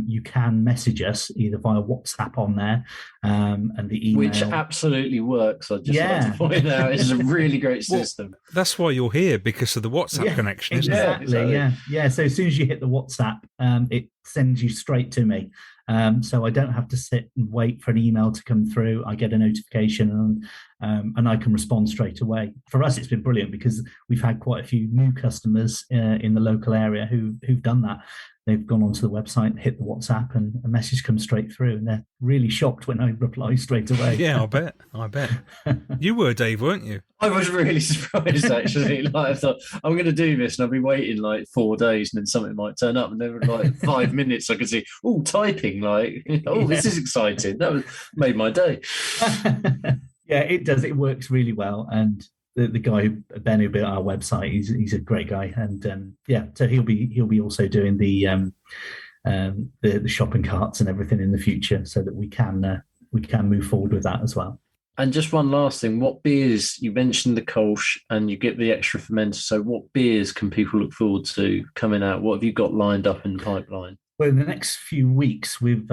E: you can message us either via WhatsApp on there, and the email.
D: Which absolutely works. I'd just like to point out, it's a really great system.
B: Well, that's why you're here, because of the WhatsApp connection, isn't
E: it? Exactly. Yeah. So as soon as you hit the WhatsApp, it sends you straight to me. So I don't have to sit and wait for an email to come through. I get a notification and I can respond straight away. For us, it's been brilliant because we've had quite a few new customers in the local area who've done that. They've gone onto the website, hit the WhatsApp, and a message comes straight through, and they're really shocked when I reply straight away.
B: Yeah, I bet. You were, Dave, weren't you?
D: I was really surprised, actually. I thought, I'm going to do this, and I'll be waiting 4 days, and then something might turn up, and then in 5 minutes I could see, typing, this is exciting. That made my day.
E: Yeah, it does. It works really well, and the guy Ben who built our website, he's a great guy, and so he'll be also doing the shopping carts and everything in the future, so that we can move forward with that as well.
D: And just one last thing, what beers, you mentioned the Kolsch and you get the extra fermenter, so what beers can people look forward to coming out? What have you got lined up in the pipeline?
E: Well, in the next few weeks, we had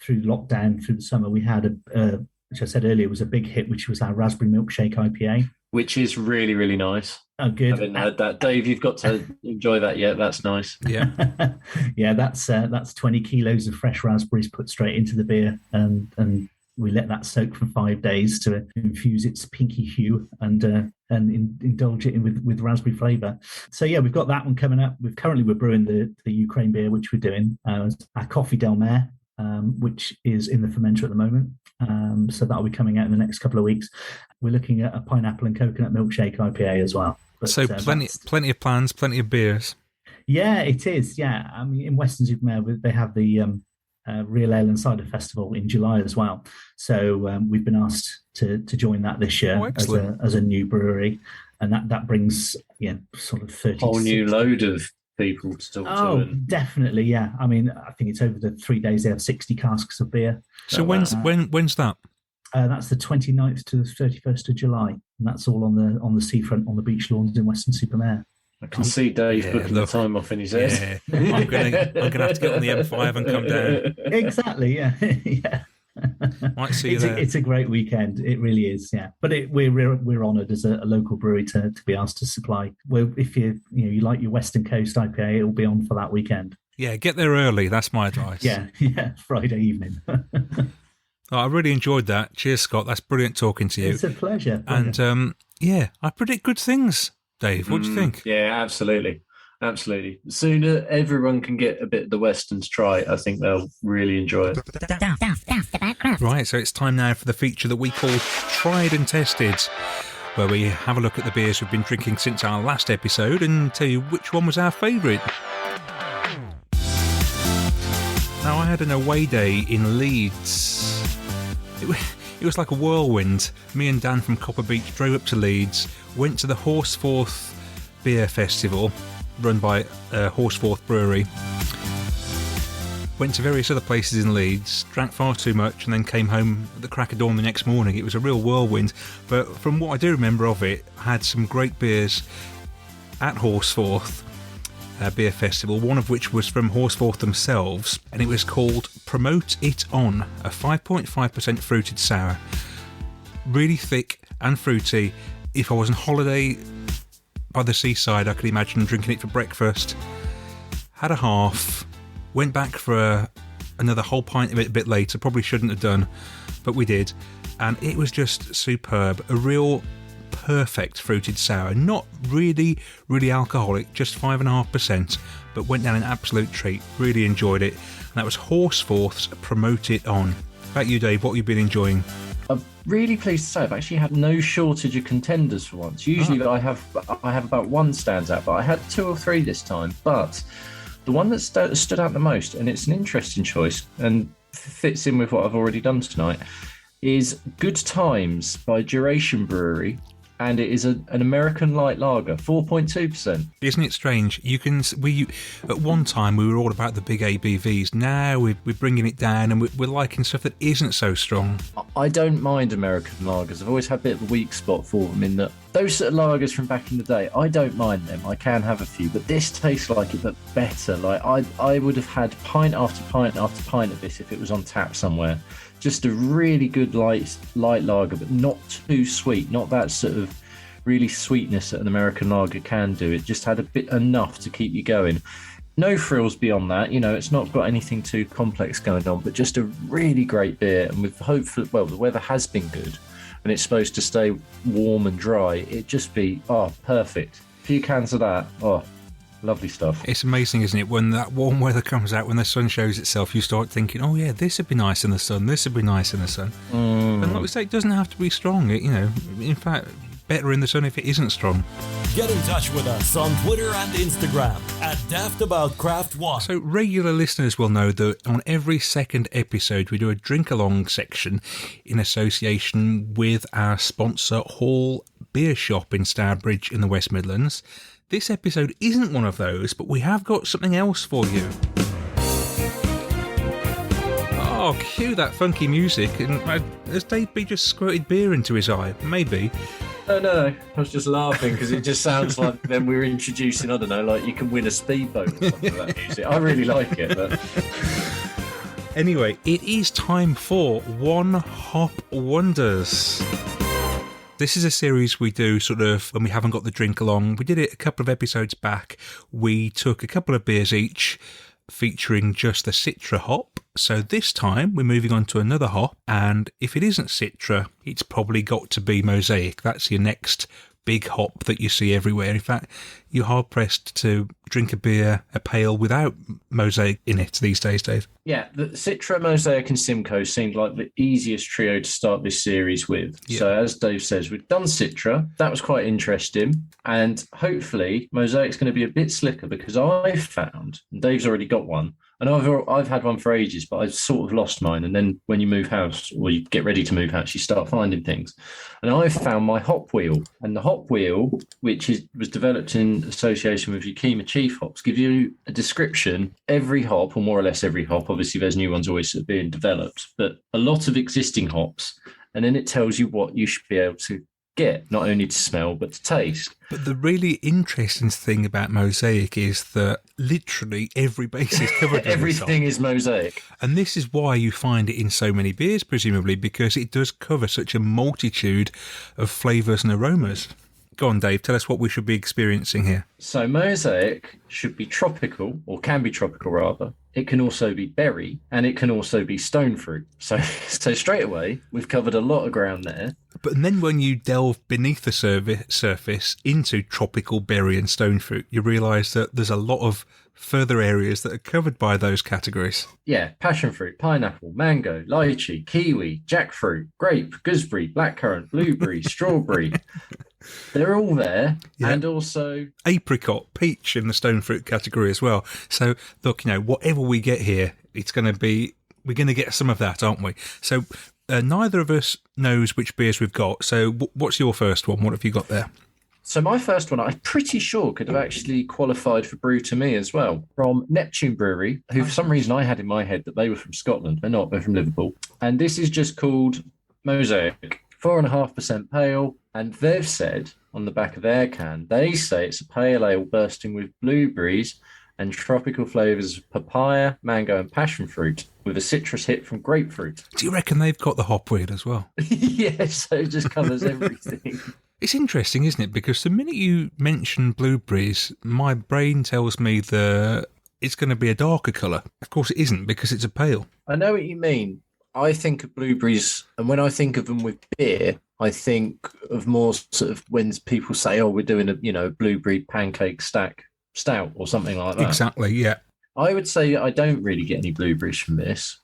E: through lockdown, through the summer, we had which I said earlier was a big hit, which was our raspberry milkshake IPA, which is really, really nice. Oh, good. I haven't had that, Dave. You've got to enjoy that yet. That's nice.
B: Yeah,
E: yeah. That's 20 kilos of fresh raspberries put straight into the beer, and we let that soak for 5 days to infuse its pinky hue and indulge it with raspberry flavour. So yeah, we've got that one coming up. We're brewing the Ukraine beer, which we're doing. Our Coffee Del Mar, which is in the fermenter at the moment. So that'll be coming out in the next couple of weeks. We're looking at a pineapple and coconut milkshake IPA as well. But,
B: so plenty of plans, plenty of beers.
E: Yeah, it is. Yeah, I mean, in Weston-super-Mare, they have the Real Ale and Cider Festival in July as well. So we've been asked to join that this year as a new brewery, and that brings sort of 30
D: whole new load of people to talk to.
E: Oh,
D: And
E: definitely, yeah. I mean, I think it's over the 3 days. They have 60 casks of beer.
B: So when's that?
E: That's the 29th to the 31st of July, and that's all on the seafront on the beach lawns in Weston-super-Mare.
D: I can see Dave booking the time off in his head.
B: Yeah, I'm gonna have to get on the M5 and come down.
E: Exactly, yeah, yeah.
B: Might see you there.
E: It's a great weekend. It really is, yeah. But we're honoured as a local brewery to be asked to supply. Well, if you like your Western Coast IPA, it will be on for that weekend.
B: Yeah, get there early. That's my advice.
E: Yeah, Friday evening.
B: Oh, I really enjoyed that. Cheers, Scott. That's brilliant talking to you.
E: It's a pleasure.
B: And I predict good things. Dave, what do you think?
D: Yeah, absolutely. The sooner everyone can get a bit of the Westerns try, I think they'll really enjoy it.
B: Right, so it's time now for the feature that we call Tried and Tested, where we have a look at the beers we've been drinking since our last episode and tell you which one was our favourite. Now, I had an away day in Leeds. It was like a whirlwind. Me and Dan from Copper Beach drove up to Leeds, went to the Horsforth Beer Festival, run by Horsforth Brewery. Went to various other places in Leeds, drank far too much, and then came home at the crack of dawn the next morning. It was a real whirlwind, but from what I do remember of it, I had some great beers at Horsforth Beer Festival, one of which was from Horsforth themselves, and it was called Promote It On, a 5.5% fruited sour. Really thick and fruity. If I was on holiday by the seaside, I could imagine drinking it for breakfast. Had a half, went back for another whole pint of it a bit later, probably shouldn't have done, but we did, and it was just superb. A real perfect fruited sour, not really alcoholic, just 5.5%, but went down an absolute treat. Really enjoyed it, and that was Horsforth's Promote It On. How about you, Dave? What have you been enjoying?
D: I'm really pleased to say I've actually had no shortage of contenders for once. Usually I have about one stands out, but I had 2 or 3 this time. But the one that stood out the most, and it's an interesting choice and fits in with what I've already done tonight, is Good Times by Duration Brewery. And it is an American light lager, 4.2%.
B: Isn't it strange? At one time we were all about the big ABVs. Now we're bringing it down, and we're liking stuff that isn't so strong.
D: I don't mind American lagers. I've always had a bit of a weak spot for them in that those sort of lagers from back in the day, I don't mind them. I can have a few, but this tastes like it, but better. Like I would have had pint after pint after pint of this if it was on tap somewhere. Just a really good light lager, but not too sweet, not that sort of really sweetness that an American lager can do. It just had a bit enough to keep you going. No frills beyond that, it's not got anything too complex going on, but just a really great beer. And with hopefully, the weather has been good and it's supposed to stay warm and dry, it'd just be, perfect. A few cans of that, lovely stuff.
B: It's amazing, isn't it? When that warm weather comes out, when the sun shows itself, you start thinking, oh yeah, this would be nice in the sun, this would be nice in the sun. And like we say, it doesn't have to be strong. In fact, better in the sun if it isn't strong.
C: Get in touch with us on Twitter and Instagram at Daftaboutcraft1.
B: So regular listeners will know that on every second episode we do a drink-along section in association with our sponsor Hall Beer Shop in Stourbridge in the West Midlands. This episode isn't one of those, but we have got something else for you. Oh, cue that funky music, and has Dave B just squirted beer into his eye? Maybe.
D: No, I was just laughing because it just sounds like then we're introducing, I don't know, like you can win a speedboat or something with that music. I really like it. But...
B: Anyway, it is time for One Hop Wonders. This is a series we do sort of when we haven't got the drink along. We did it a couple of episodes back. We took a couple of beers each, featuring just the Citra hop. So this time we're moving on to another hop, and if it isn't Citra, it's probably got to be Mosaic. That's your next big hop that you see everywhere. In fact, you're hard pressed to drink a beer, a pale, without Mosaic in it these days, Dave.
D: Yeah, the Citra, Mosaic and Simcoe seemed like the easiest trio to start this series with. Yeah. So as Dave says, we've done Citra. That was quite interesting. And hopefully Mosaic's going to be a bit slicker, because I found, and Dave's already got one, and I've had one for ages, but I've sort of lost mine. And then when you move house, or you get ready to move house, you start finding things. And I've found my hop wheel. And the hop wheel, which was developed in association with your Kima Chief hops, give you a description. Every hop, or more or less every hop, obviously there's new ones always being developed, but a lot of existing hops, and then it tells you what you should be able to get, not only to smell but to taste.
B: But the really interesting thing about Mosaic is that literally every base is covered.
D: Everything is Mosaic.
B: And this is why you find it in so many beers, presumably, because it does cover such a multitude of flavours and aromas. Go on, Dave, tell us what we should be experiencing here.
D: So Mosaic should be tropical, or can be tropical rather. It can also be berry, and it can also be stone fruit. So straight away, we've covered a lot of ground there.
B: But then when you delve beneath the surface into tropical berry and stone fruit, you realise that there's a lot of further areas that are covered by those categories.
D: Yeah, passion fruit, pineapple, mango, lychee, kiwi, jackfruit, grape, gooseberry, blackcurrant, blueberry, strawberry. They're all there. Yeah. And also
B: apricot, peach in the stone fruit category as well. So look, whatever we get here, we're going to get some of that, aren't we? So neither of us knows which beers we've got. So what's your first one? What have you got there?
D: So my first one, I'm pretty sure could have actually qualified for Brew to me as well, from Neptune Brewery, who for some reason I had in my head that they were from Scotland. They're not, they're from Liverpool. And this is just called Mosaic, 4.5% pale. And they've said on the back of their can, they say it's a pale ale bursting with blueberries and tropical flavours of papaya, mango and passion fruit with a citrus hit from grapefruit.
B: Do you reckon they've got the hop weed as well?
D: Yes, so it just covers everything.
B: It's interesting, isn't it? Because the minute you mention blueberries, my brain tells me that it's going to be a darker colour. Of course it isn't, because it's a pale.
D: I know what you mean. I think of blueberries, and when I think of them with beer, I think of more sort of when people say, oh, we're doing a blueberry pancake stack stout or something like that.
B: Exactly, yeah.
D: I would say I don't really get any blueberries from this.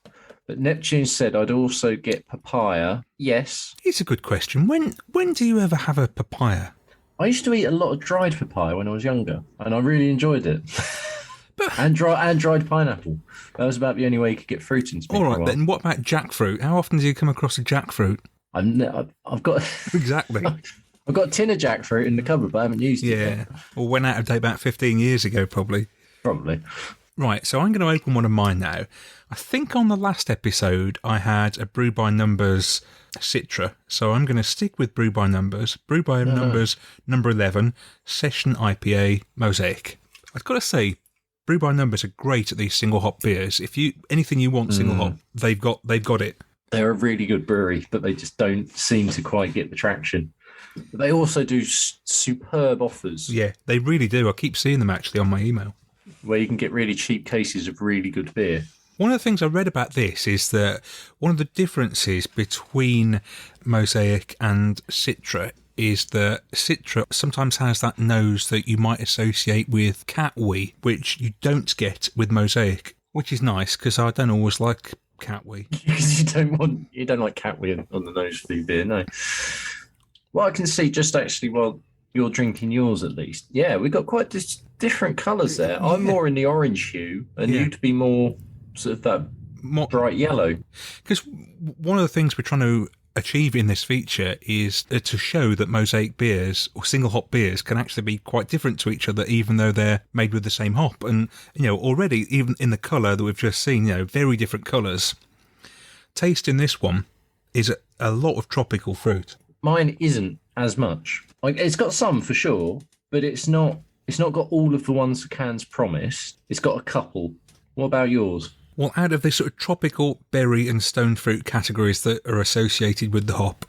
D: But Neptune said I'd also get papaya. Yes.
B: It's a good question. When do you ever have a papaya?
D: I used to eat a lot of dried papaya when I was younger, and I really enjoyed it. and dried pineapple. That was about the only way you could get fruit into me.
B: All right, then what about jackfruit? How often do you come across a jackfruit?
D: I've got
B: exactly.
D: I've got a tin of jackfruit in the cupboard, but I haven't used it yet.
B: Well, went out of date about 15 years ago, probably. Right, so I'm going to open one of mine now. I think on the last episode I had a Brew by Numbers Citra, so I'm going to stick with Brew by Numbers. Brew by Numbers number 11, Session IPA Mosaic. I've got to say, Brew by Numbers are great at these single hop beers. If anything you want single hop, they've got it.
D: They're a really good brewery, but they just don't seem to quite get the traction. But they also do superb offers.
B: Yeah, they really do. I keep seeing them actually on my email.
D: Where you can get really cheap cases of really good beer.
B: One of the things I read about this is that one of the differences between Mosaic and Citra is that Citra sometimes has that nose that you might associate with cat wee, which you don't get with Mosaic, which is nice because I don't always like cat wee.
D: Because you don't like cat wee on the nose for your beer, no. Well, I can see just actually while you're drinking yours at least. Yeah, we've got quite different colours there. I'm more in the orange hue, and you'd be more sort of that bright yellow.
B: Because one of the things we're trying to achieve in this feature is to show that Mosaic beers or single hop beers can actually be quite different to each other, even though they're made with the same hop. And, already, even in the colour that we've just seen, very different colours. Taste in this one is a lot of tropical fruit.
D: Mine isn't as much. Like, it's got some for sure, but it's not got all of the ones the cans promised. It's got a couple. What about yours?
B: Well, out of the sort of tropical berry and stone fruit categories that are associated with the hop,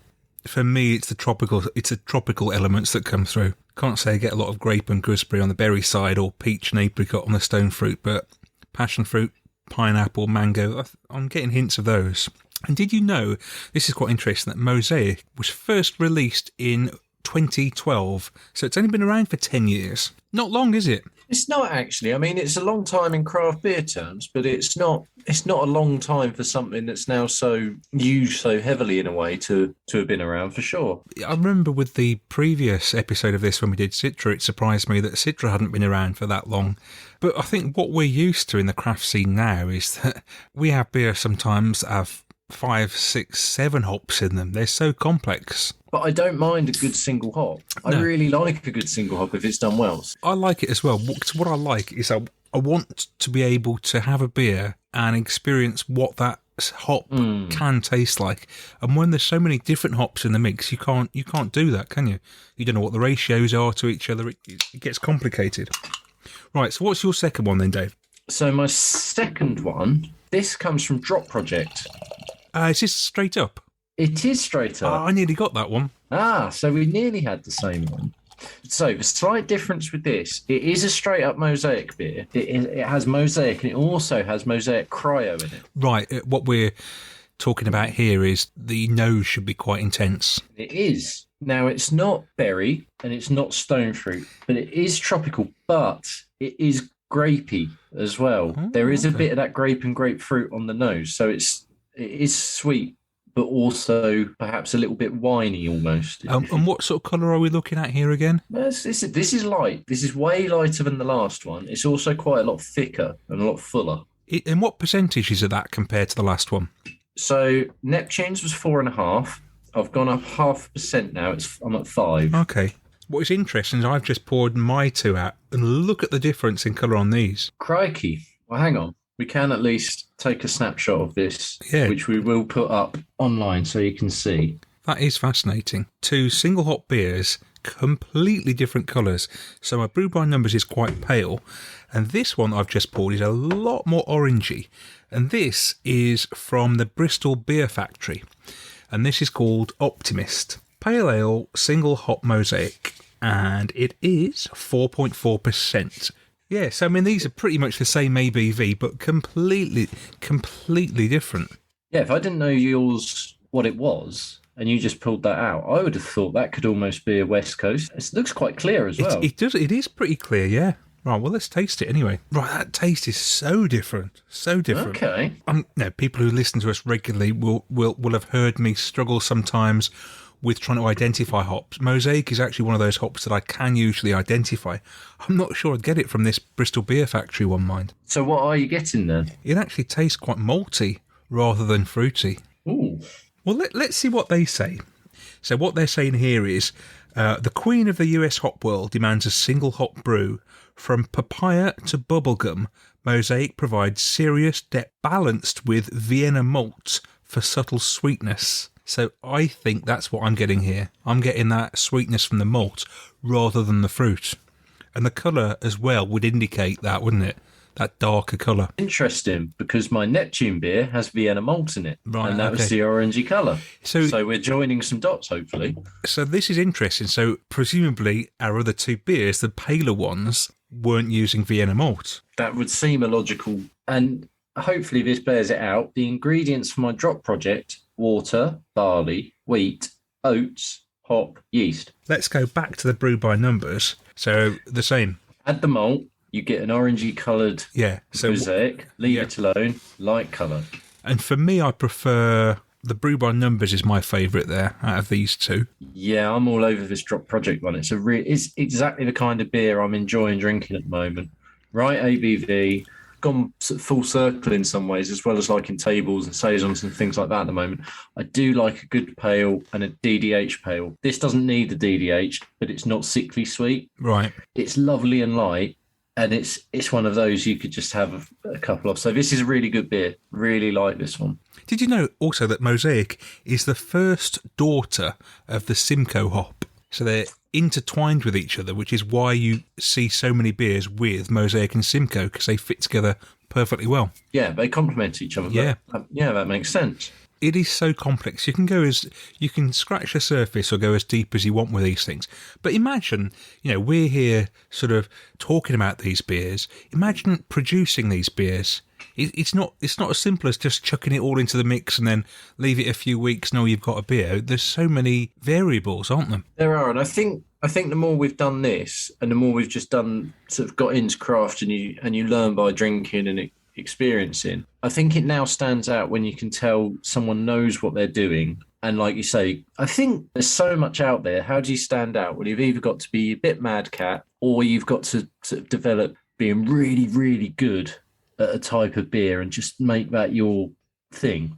B: for me it's the tropical elements that come through. Can't say I get a lot of grape and gooseberry on the berry side or peach and apricot on the stone fruit, but passion fruit, pineapple, mango, I'm getting hints of those. And did you know, this is quite interesting, that Mosaic was first released in 2012, so it's only been around for 10 years. Not long, is it?
D: It's not actually. I mean, it's a long time in craft beer terms, but it's not a long time for something that's now so used so heavily in a way to have been around for sure.
B: I remember with the previous episode of this when we did Citra, it surprised me that Citra hadn't been around for that long. But I think what we're used to in the craft scene now is that we have beer sometimes have 5, 6, 7 hops in them. They're so complex.
D: But I don't mind a good single hop. I really like a good single hop if it's done well.
B: I like it as well. What I like is I want to be able to have a beer and experience what that hop can taste like. And when there's so many different hops in the mix, you can't do that, can you? You don't know what the ratios are to each other. It gets complicated. Right, so what's your second one then, Dave?
D: So my second one, this comes from Drop Project.
B: Is this straight up?
D: It is straight up.
B: I nearly got that one.
D: So we nearly had the same one. So the slight difference with this, it is a straight up Mosaic beer. It has Mosaic and it also has Mosaic Cryo in it.
B: Right, what we're talking about here is the nose should be quite intense.
D: It is. Now, it's not berry and it's not stone fruit, but it is tropical, but it is grapey as well. There is a bit of that grape and grapefruit on the nose. So it is sweet, but also perhaps a little bit winey almost.
B: And what sort of colour are we looking at here again?
D: This is light. This is way lighter than the last one. It's also quite a lot thicker and a lot fuller.
B: And what percentage is of that compared to the last one?
D: So Neptune's was 4.5. I've gone up 0.5% now. I'm at 5.
B: Okay. What is interesting is I've just poured my two out and look at the difference in colour on these.
D: Crikey. Well, hang on. We can at least take a snapshot of this, which we will put up online so you can see.
B: That is fascinating. 2 single hop beers, completely different colours. So my Brew by Numbers is quite pale, and this one I've just poured is a lot more orangey. And this is from the Bristol Beer Factory, and this is called Optimist. Pale Ale, single hop Mosaic, and it is 4.4%. Yes, I mean, these are pretty much the same ABV, but completely different. Yeah,
D: if I didn't know yours what it was, and you just pulled that out, I would have thought that could almost be a West Coast. It looks quite clear as well.
B: It does. It is pretty clear, yeah. Right, well, let's taste it anyway. Right, that taste is so different. So different.
D: Okay.
B: People who listen to us regularly will have heard me struggle sometimes with trying to identify hops. Mosaic is actually one of those hops that I can usually identify. I'm not sure I'd get it from this Bristol Beer Factory one, mind.
D: So what are you getting then?
B: It actually tastes quite malty rather than fruity.
D: Ooh.
B: Well, let's see what they say. So what they're saying here is, the queen of the US hop world demands a single hop brew. From papaya to bubblegum, Mosaic provides serious depth balanced with Vienna malt for subtle sweetness. So I think that's what I'm getting here. I'm getting that sweetness from the malt rather than the fruit. And the colour as well would indicate that, wouldn't it? That darker colour.
D: Interesting, because my Neptune beer has Vienna malt in it.
B: Right,
D: and that was the orangey colour. So we're joining some dots, hopefully.
B: So this is interesting. So presumably our other 2 beers, the paler ones, weren't using Vienna malt.
D: That would seem illogical. And hopefully this bears it out. The ingredients for my drop project: water, barley, wheat, oats, hop, yeast.
B: Let's go back to the Brew by Numbers. So the same.
D: Add the malt, you get an orangey coloured Mosaic. Leave it alone, light colour.
B: And for me, I prefer the Brew by Numbers is my favourite there out of these 2.
D: Yeah, I'm all over this drop project one. It's exactly the kind of beer I'm enjoying drinking at the moment. Right ABV, gone full circle in some ways, as well as liking tables and saisons and things like that at the moment. I do like a good pale and a DDH pale. This doesn't need the DDH, but it's not sickly sweet.
B: Right.
D: It's lovely and light, and it's one of those you could just have a couple of. So this is a really good beer. Really like this one.
B: Did you know also that Mosaic is the first daughter of the Simcoe hop? So they're intertwined with each other, which is why you see so many beers with Mosaic and Simcoe, because they fit together perfectly well.
D: Yeah, they complement each other.
B: Yeah.
D: That makes sense.
B: It is so complex. You can scratch the surface or go as deep as you want with these things. But imagine, we're here sort of talking about these beers. Imagine producing these beers. It's not as simple as just chucking it all into the mix and then leave it a few weeks and you've got a beer. There's so many variables, aren't there?
D: There are, and I think the more we've done this and the more we've just done, sort of got into craft and you learn by drinking and experiencing, I think it now stands out when you can tell someone knows what they're doing. And like you say, I think there's so much out there. How do you stand out? Well, you've either got to be a bit madcat or you've got to sort of develop being really, really good at a type of beer and just make that your thing.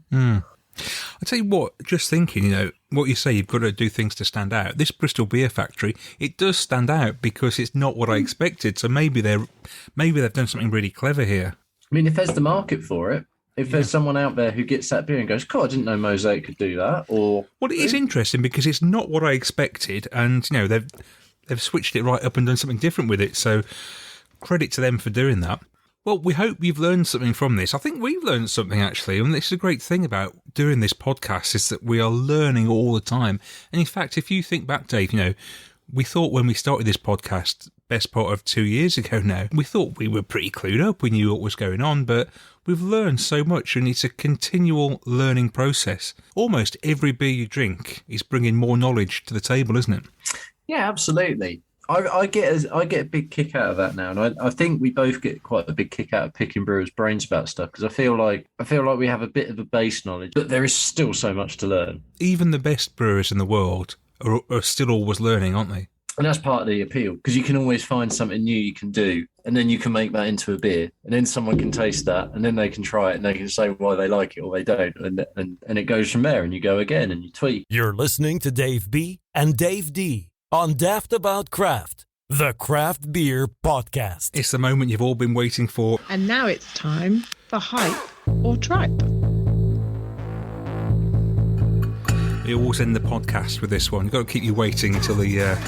B: I tell you what, just thinking, what you say, you've got to do things to stand out. This Bristol Beer Factory, it does stand out because it's not what I expected. So maybe they've done something really clever here.
D: I mean, if there's the market for it, if there's someone out there who gets that beer and goes, "God, I didn't know Mosaic could do that," or
B: well, it is interesting because it's not what I expected, and they've switched it right up and done something different with it. So credit to them for doing that. Well, we hope you've learned something from this. I think we've learned something, actually. And this is a great thing about doing this podcast is that we are learning all the time. And in fact, if you think back, Dave, we thought when we started this podcast, best part of 2 years ago now, we thought we were pretty clued up. We knew what was going on, but we've learned so much, and it's a continual learning process. Almost every beer you drink is bringing more knowledge to the table, isn't it?
D: Yeah, absolutely. I get a big kick out of that now, and I think we both get quite a big kick out of picking brewers' brains about stuff because I feel like we have a bit of a base knowledge, but there is still so much to learn.
B: Even the best brewers in the world are still always learning, aren't they?
D: And that's part of the appeal because you can always find something new you can do, and then you can make that into a beer, and then someone can taste that, and then they can try it, and they can say why they like it or they don't, and it goes from there, and you go again and you tweak.
C: You're listening to Dave B and Dave D on Daftaboutcraft, the craft beer podcast.
B: It's the moment you've all been waiting for.
F: And now it's time for Hype or Tripe.
B: We always end the podcast with this one. You've got to keep you waiting until the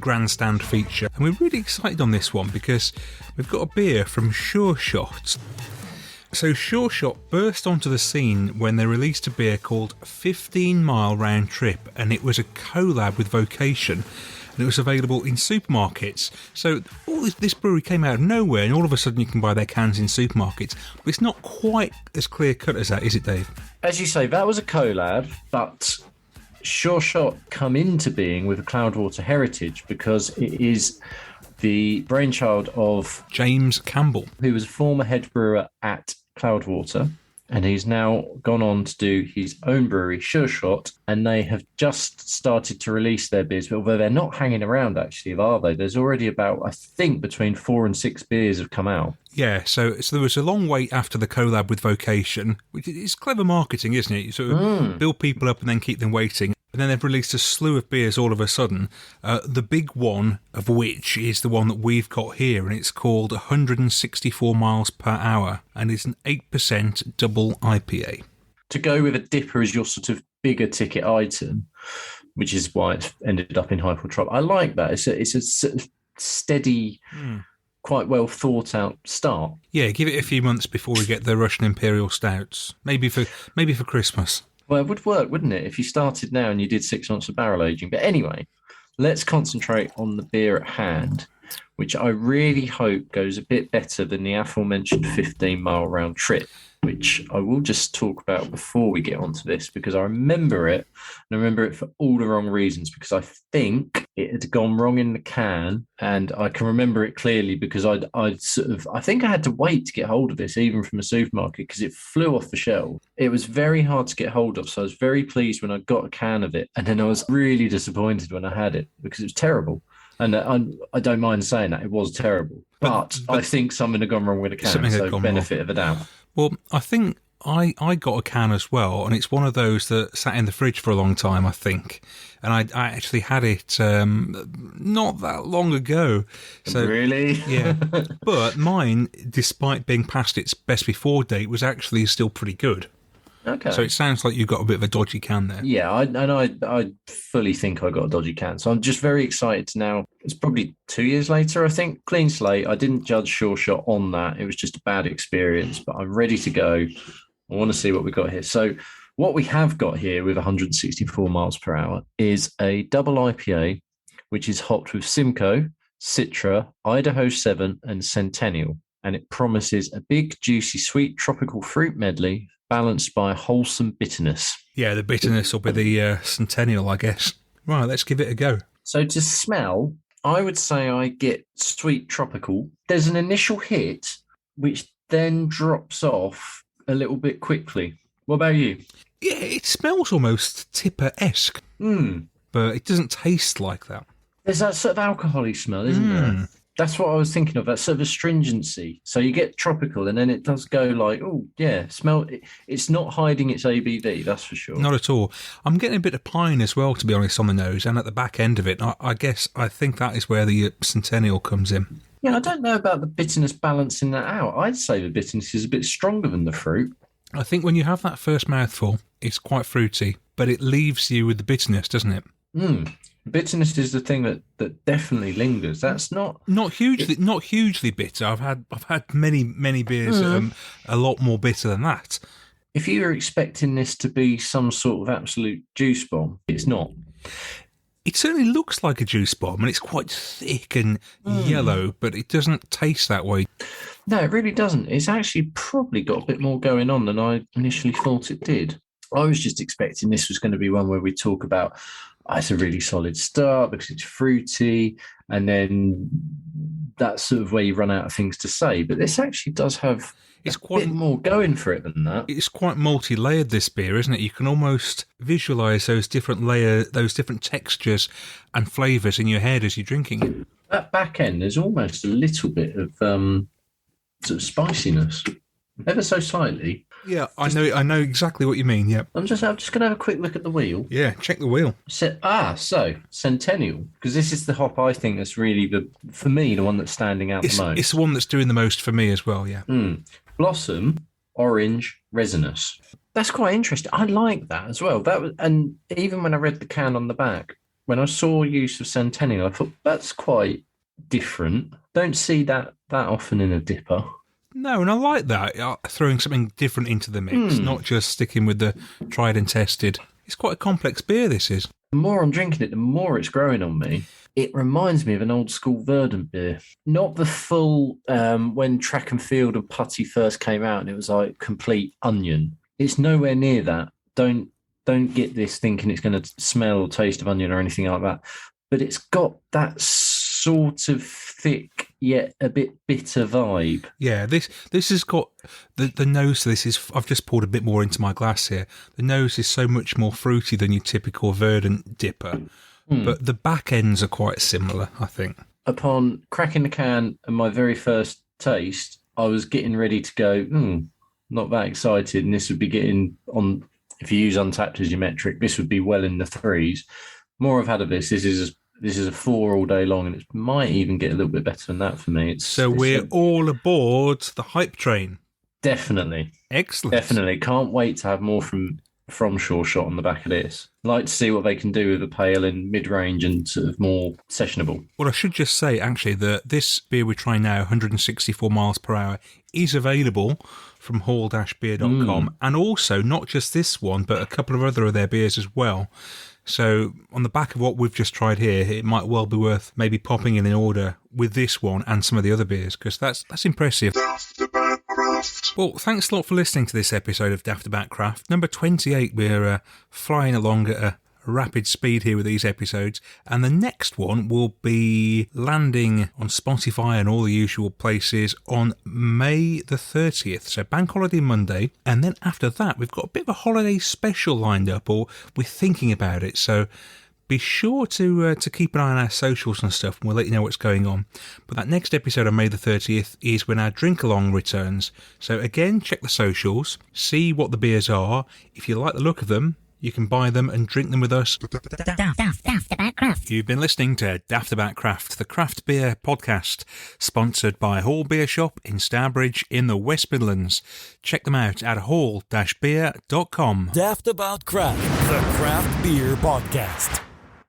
B: grandstand feature. And we're really excited on this one because we've got a beer from Sure Shot. So Sure Shot burst onto the scene when they released a beer called 15 Mile Round Trip, and it was a collab with Vocation, and it was available in supermarkets. So all this brewery came out of nowhere, and all of a sudden you can buy their cans in supermarkets. But it's not quite as clear cut as that, is it, Dave?
D: As you say, that was a collab, but Sure Shot come into being with a Cloudwater heritage because it is the brainchild of
B: James Campbell,
D: who was a former head brewer at Cloudwater, and he's now gone on to do his own brewery, Sure Shot, and they have just started to release their beers, but although they're not hanging around actually, are they? There's already about, I think, between 4 and 6 beers have come out.
B: Yeah, so there was a long wait after the collab with Vocation, which is clever marketing, isn't it? You sort of build people up and then keep them waiting. And then they've released a slew of beers all of a sudden, the big one of which is the one that we've got here, and it's called 164 miles per hour, and it's an 8% double IPA.
D: To go with a dipper as your sort of bigger ticket item, which is why it's ended up in Hyper Trop. I like that. It's a sort of steady, quite well thought out start.
B: Yeah, give it a few months before we get the Russian Imperial Stouts. Maybe for Christmas.
D: Well, it would work, wouldn't it, if you started now and you did 6 months of barrel aging. But anyway, let's concentrate on the beer at hand, which I really hope goes a bit better than the aforementioned 15-mile round trip, which I will just talk about before we get onto this, because I remember it, and I remember it for all the wrong reasons, because I think it had gone wrong in the can, and I can remember it clearly because I think I had to wait to get hold of this, even from a supermarket, because it flew off the shelf. It was very hard to get hold of, so I was very pleased when I got a can of it, and then I was really disappointed when I had it, because it was terrible. And I don't mind saying that, it was terrible. But I think something had gone wrong with the can, so benefit of the doubt.
B: Well, I think I got a can as well, and it's one of those that sat in the fridge for a long time, I think. And I actually had it not that long ago. So,
D: really?
B: Yeah. But mine, despite being past its best before date, was actually still pretty good.
D: Okay.
B: So it sounds like you've got a bit of a dodgy can there.
D: Yeah, I fully think I got a dodgy can. So I'm just very excited to now. It's probably 2 years later, I think. Clean slate. I didn't judge Sure Shot on that. It was just a bad experience, but I'm ready to go. I want to see what we got here. So what we have got here with 164 miles per hour is a double IPA, which is hopped with Simcoe, Citra, Idaho 7, and Centennial. And it promises a big, juicy, sweet tropical fruit medley balanced by wholesome bitterness.
B: Yeah, the bitterness will be the Centennial, I guess. Right, let's give it a go.
D: So to smell, I would say I get sweet tropical. There's an initial hit, which then drops off a little bit quickly. What about you?
B: Yeah, it smells almost tipper-esque, but it doesn't taste like that.
D: There's that sort of alcohol-y smell, isn't there? That's what I was thinking of, that sort of astringency. So you get tropical and then it does go like, oh, yeah, smell. It's not hiding its ABV, that's for sure.
B: Not at all. I'm getting a bit of pine as well, to be honest, on the nose and at the back end of it. I think that is where the Centennial comes in.
D: Yeah, I don't know about the bitterness balancing that out. I'd say the bitterness is a bit stronger than the fruit.
B: I think when you have that first mouthful, it's quite fruity, but it leaves you with the bitterness, doesn't it?
D: Bitterness is the thing that definitely lingers. That's not
B: hugely bitter. I've had many beers a lot more bitter than that.
D: If you were expecting this to be some sort of absolute juice bomb, it's not.
B: It certainly looks like a juice bomb, and it's quite thick and yellow, but it doesn't taste that way.
D: No, it really doesn't. It's actually probably got a bit more going on than I initially thought it did. I was just expecting this was going to be one where we talk about, it's a really solid start because it's fruity, and then that's sort of where you run out of things to say. But this actually does have a bit more going for it than that.
B: It's quite multi-layered, this beer, isn't it? You can almost visualise those different textures and flavours in your head as you're drinking it.
D: That back end, there's almost a little bit of sort of spiciness, ever so slightly.
B: Yeah, I know exactly what you mean. Yep.
D: I'm just going to have a quick look at the wheel.
B: Yeah, check the wheel.
D: So Centennial, because this is the hop I think that's really for me the one that's standing out the most.
B: It's the one that's doing the most for me as well. Yeah.
D: Blossom, orange, resinous. That's quite interesting. I like that as well. And even when I read the can on the back, when I saw use of Centennial, I thought that's quite different. Don't see that often in a dipper.
B: No, and I like that, throwing something different into the mix, not just sticking with the tried and tested. It's quite a complex beer, this is.
D: The more I'm drinking it, the more it's growing on me. It reminds me of an old school Verdant beer. Not the full, when Track and Field and Putty first came out and it was like complete onion. It's nowhere near that. Don't get this thinking it's going to smell or taste of onion or anything like that. But it's got that sort of thick yet a bit bitter vibe.
B: Yeah, this has got the nose. This is, I've just poured a bit more into my glass here. The nose is so much more fruity than your typical Verdant dipper, but the back ends are quite similar, I think.
D: Upon cracking the can and my very first taste, I was getting ready to go, not that excited, and this would be getting on, if you use Untapped as your metric, this would be well in the 3s. More I've had of this is a 4 all day long, and it might even get a little bit better than that for me.
B: We're all aboard the hype train.
D: Definitely.
B: Excellent.
D: Definitely. Can't wait to have more from Sure Shot on the back of this. Like to see what they can do with a pale and mid-range and sort of more sessionable.
B: Well, I should just say, actually, that this beer we're trying now, 164 miles per hour, is available from hall-beer.com. And also, not just this one, but a couple of other of their beers as well. So on the back of what we've just tried here, it might well be worth maybe popping in order with this one and some of the other beers, because that's impressive. Well, thanks a lot for listening to this episode of Daftaboutcraft. Number 28, we're flying along at a rapid speed here with these episodes, and the next one will be landing on Spotify and all the usual places on May the 30th, so Bank Holiday Monday, and then after that we've got a bit of a holiday special lined up, or we're thinking about it, so be sure to keep an eye on our socials and stuff, and we'll let you know what's going on. But that next episode on May the 30th is when our drink-along returns, so again, check the socials, see what the beers are. If you like the look of them, you can buy them and drink them with us.
G: Daftaboutcraft.
B: You've been listening to Daftaboutcraft, the craft beer podcast, sponsored by Hall Beer Shop in Stourbridge in the West Midlands. Check them out at hall-beer.com.
C: Daftaboutcraft, the craft beer podcast.